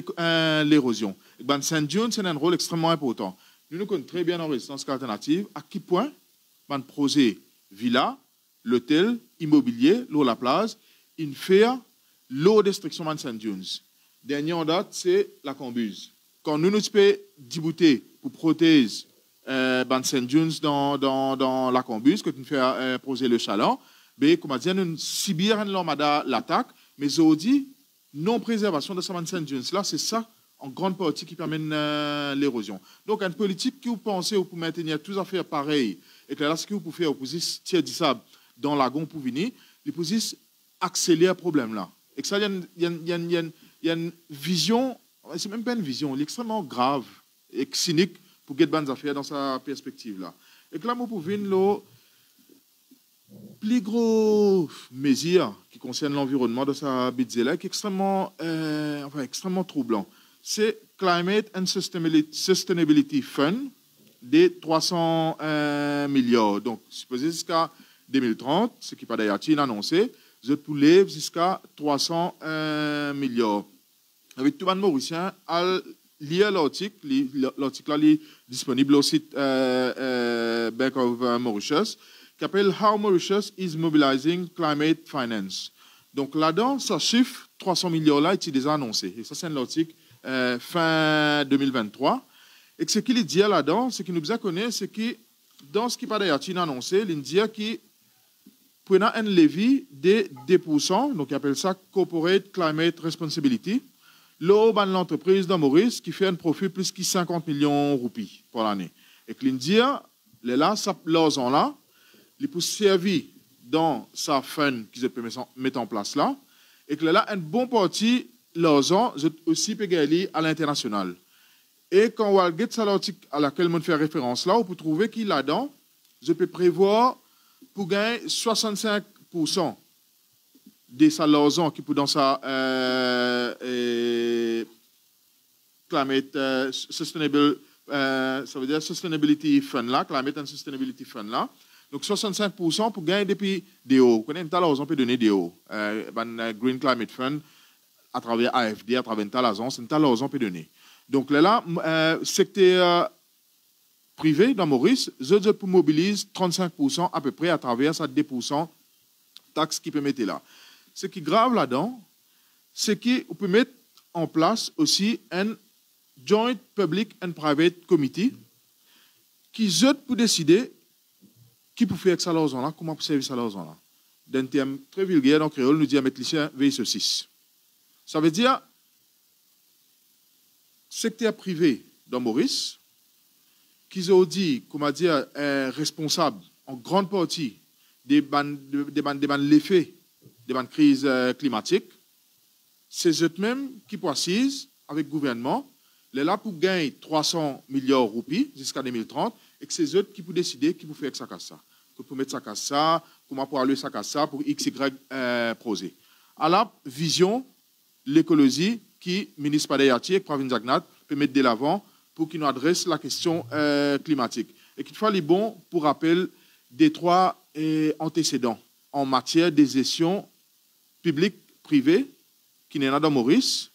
[SPEAKER 4] l'érosion. Saint John's c'est un rôle extrêmement important. Nous connaissons très bien en résistance alternative à quel point un projet villa, l'hôtel, immobilier, l'eau la plage, il fait l'eau destruction de Saint John's. Dernière en date, c'est la cambuse. Quand nous payons 10 bouteilles pour protéger Saint John's dans la cambuse, que nous faisons poser le chaland, ben, comment dire, nous subir l'attaque, mais aujourd'hui, non-préservation de Saint John's, là, c'est ça en grande partie qui permet l'érosion. Donc, une politique qui vous pensez pour maintenir toutes les affaires pareilles, et que là, ce que vous pouvez faire, vous pouvez tirer du sable dans le lagon pour venir, vous pouvez accélérer le problème là. Et que ça, il y a une vision, c'est même pas une vision, elle est extrêmement grave et cynique pour get bonnes affaires dans sa perspective là. Et que là, vous pouvez le plus gros mesure qui concerne l'environnement de sa budget là, qui est extrêmement troublant. C'est Climate and Sustainability Fund de 300 milliards. Donc, supposé jusqu'à 2030, ce qui n'est pas d'ailleurs annoncé, je poulève jusqu'à 300 milliards. Avec tout le monde mauricien, à lire l'article là est disponible au site Bank of Mauritius, qui s'appelle How Mauritius is Mobilizing Climate Finance. Donc là-dedans, ça chiffre 300 milliards là est déjà annoncé. Et ça, c'est un article fin 2023. Et ce qu'il dit là-dedans, ce qu'il nous a connu, c'est que dans ce qui n'est pas d'ailleurs annoncé, il dit qu'il prend un levier de 2%, donc il appelle ça Corporate Climate Responsibility, l'entreprise de Maurice qui fait un profit plus de 50 millions de roupies pour l'année. Et qu'il dit, là, l'argent-là, il peut servir dans sa fund qu'ils peut mettre en place là, et que là, un bon parti, l'argent, aussi peut gagner à l'international. Et quand on regarde l'article à laquelle on fait référence là, on peut trouver qu'il là-dedans, je peux prévoir pour gagner 65% des salaires qui peut dans sa climate sustainable, ça veut dire sustainability fund là, climate and sustainability fund là. Donc 65% pour gagner depuis DO. Vous connaissez un tas d'argent peut donner DO. Green Climate Fund à travers AFD, à travers un tas d'argent, c'est un tas d'argent peut donner. Donc là, secteur privé dans Maurice, je mobilise 35% à peu près à travers ça 2% taxes qui peut mettre là. Ce qui est grave là-dedans, c'est qu'on peut mettre en place aussi un Joint Public and Private Committee qui zut pour décider qui peut faire avec ça là, comment peut servir ça là. D'un terme très vulgaire, en créole, nous dit à mettre lycéen veille sur 6. Ça veut dire secteur privé dans Maurice, qu'ils ont dit, comment dire, responsable en grande partie des l'effet des crises climatiques, c'est eux-mêmes qui précisent avec le gouvernement, les là pour gagner 300 milliards de roupies jusqu'à 2030, et que c'est eux qui peuvent décider qui peut faire avec ça. Pour mettre ça à ça, comment pour aller ça à ça pour X, Y projet. À la vision, l'écologie qui, ministre Padayati et Pravin Jagnat, peut mettre de l'avant pour qu'il nous adresse la question climatique. Et qu'il faut les bons pour rappel des trois antécédents en matière de gestion publique-privée qui n'est pas dans Maurice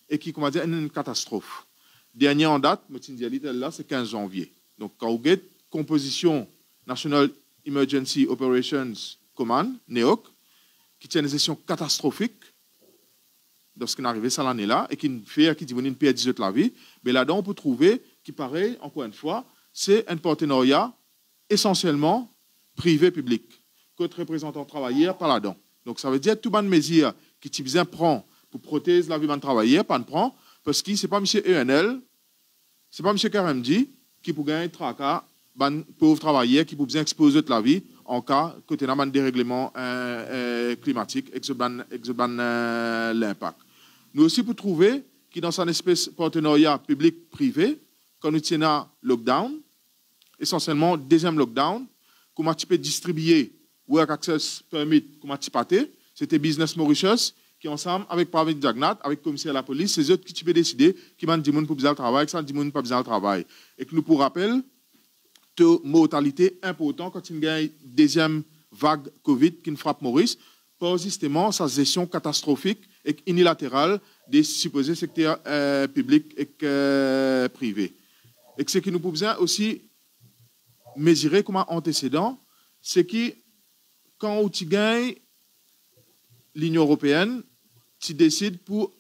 [SPEAKER 4] et qui, comment dire, est une catastrophe. Dernier en date, là, c'est 15 janvier. Donc, quand vous avez composition National Emergency Operations Command, NEOC, qui tient une gestion catastrophique lorsqu'il est arrivé ça l'année-là et qui fait qui dit une perte 18 la vie, mais là-dedans, on peut trouver qui paraît, encore une fois, c'est un partenariat essentiellement privé-public, que le représentant travailleur par là-dedans. Donc, ça veut dire que tout le monde mesure qui type bien prend pour protéger la vie de travailleur, pas de prend, parce que ce n'est pas M. ENL, ce n'est pas M. KRMD qui peut gagner tracas, pauvres travailleurs qui peuvent exposer de la vie en cas que tu as un dérèglement climatique et que l'impact. Nous aussi, pour trouver que dans un espèce de partenariat public-privé, quand nous tenons lockdown, essentiellement deuxième lockdown, comment tu peux distribuer Work Access Permit, comment tu peux c'était Business Mauritius qui ensemble avec Pravin Jagnat, avec le commissaire de la police, c'est eux qui peuvent décider qui m'a dit pour besoin de travail, qui m'a dit pas besoin de travail. Et que nous, pour rappel, de mortalité importante quand il y a une deuxième vague Covid qui frappe Maurice, par justement sa gestion catastrophique et unilatérale des supposés secteurs publics et privés. Et ce que nous pouvons aussi mesurer comme antécédent, c'est que quand tu gagnes l'Union européenne, tu décides pour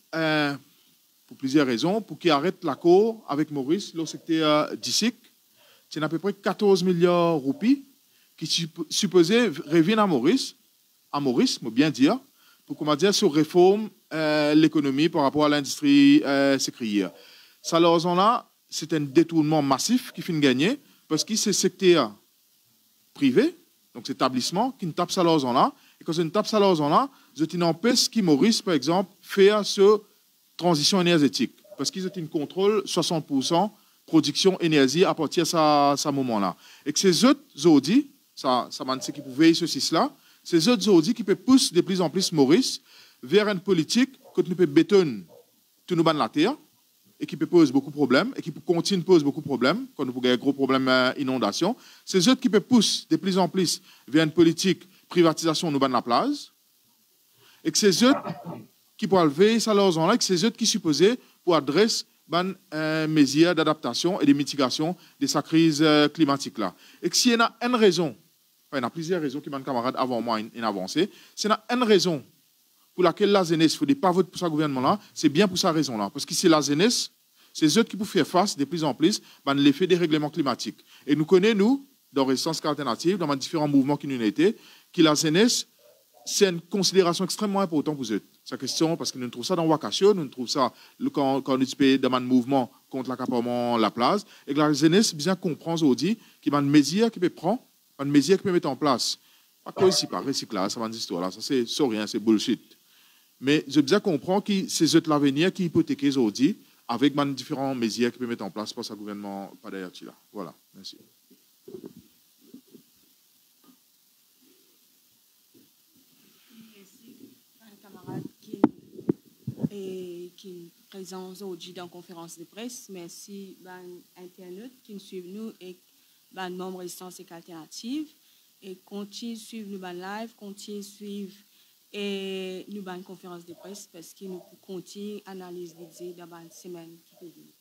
[SPEAKER 4] plusieurs raisons, pour qu'il arrête l'accord avec Maurice, le secteur d'ICIC, c'est à peu près 14 milliards de roupies qui supposaient revenir à Maurice, mais bien dire, pour comment dire, sur réforme l'économie par rapport à l'industrie sucrière. Ça, là, c'est un détournement massif qui finit gagner parce que c'est le secteur privé, donc cet établissement, qui ne tape ça là, et quand une tape ça là, je n'empêche que Maurice, par exemple, faire cette transition énergétique parce qu'ils ont une contrôle 60% production énergie à partir de ce moment-là. Et que ces autres audits, ça m'a dit qu'ils pouvaient ceci-là, ces autres audits qui peuvent pousser de plus en plus Maurice vers une politique que nous pouvons bétonner tout nous la terre et qui peut poser beaucoup de problèmes et qui peut continuer de poser beaucoup de problèmes quand nous avons un gros problème d'inondation. Ces autres qui peuvent pousser de plus en plus vers une politique privatisation nous la place et que ces autres qui peuvent lever ça là et que ces autres qui supposaient pour adresser mesures d'adaptation et de mitigation de sa crise climatique là. Et que s'il y a une raison, il y a plusieurs raisons qui m'ont camarade avant moi en avancé, s'il y a une raison pour laquelle la jeunesse ne faut pas voter pour ce gouvernement-là, c'est bien pour cette raison-là. Parce que c'est la jeunesse, c'est eux qui peuvent faire face de plus en plus à l'effet des règlements climatiques. Et nous connaissons, nous, dans Résistance alternative, dans les différents mouvements qui nous ont été, que la jeunesse, c'est une considération extrêmement importante pour eux. C'est la question, parce que nous trouvons ça dans Wakasio, nous trouvons ça quand nous sommes dans un mouvement contre l'accaparement de la place, et que la jeunesse bien comprend aujourd'hui qu'il y a une mesure qui peut prendre, une mesure qui peut mettre en place. Pas que ici, pas recyclage, ça va une histoire là, ça c'est rien, c'est bullshit. Mais je bien comprends que c'est eux l'avenir qui hypothéquent aujourd'hui avec les différentes mesures qui peuvent mettre en place pour ce gouvernement pas d'ailleurs là. Voilà, merci.
[SPEAKER 1] Qui présent aujourd'hui dans la conférence de presse. Merci aux internautes qui nous suivent nous et aux membres de Résistance Alternative. Et continuez de suivre nos live, continuez de suivre et nous une conférence de presse parce que nous continuons à analyser dans la semaine qui peut venir.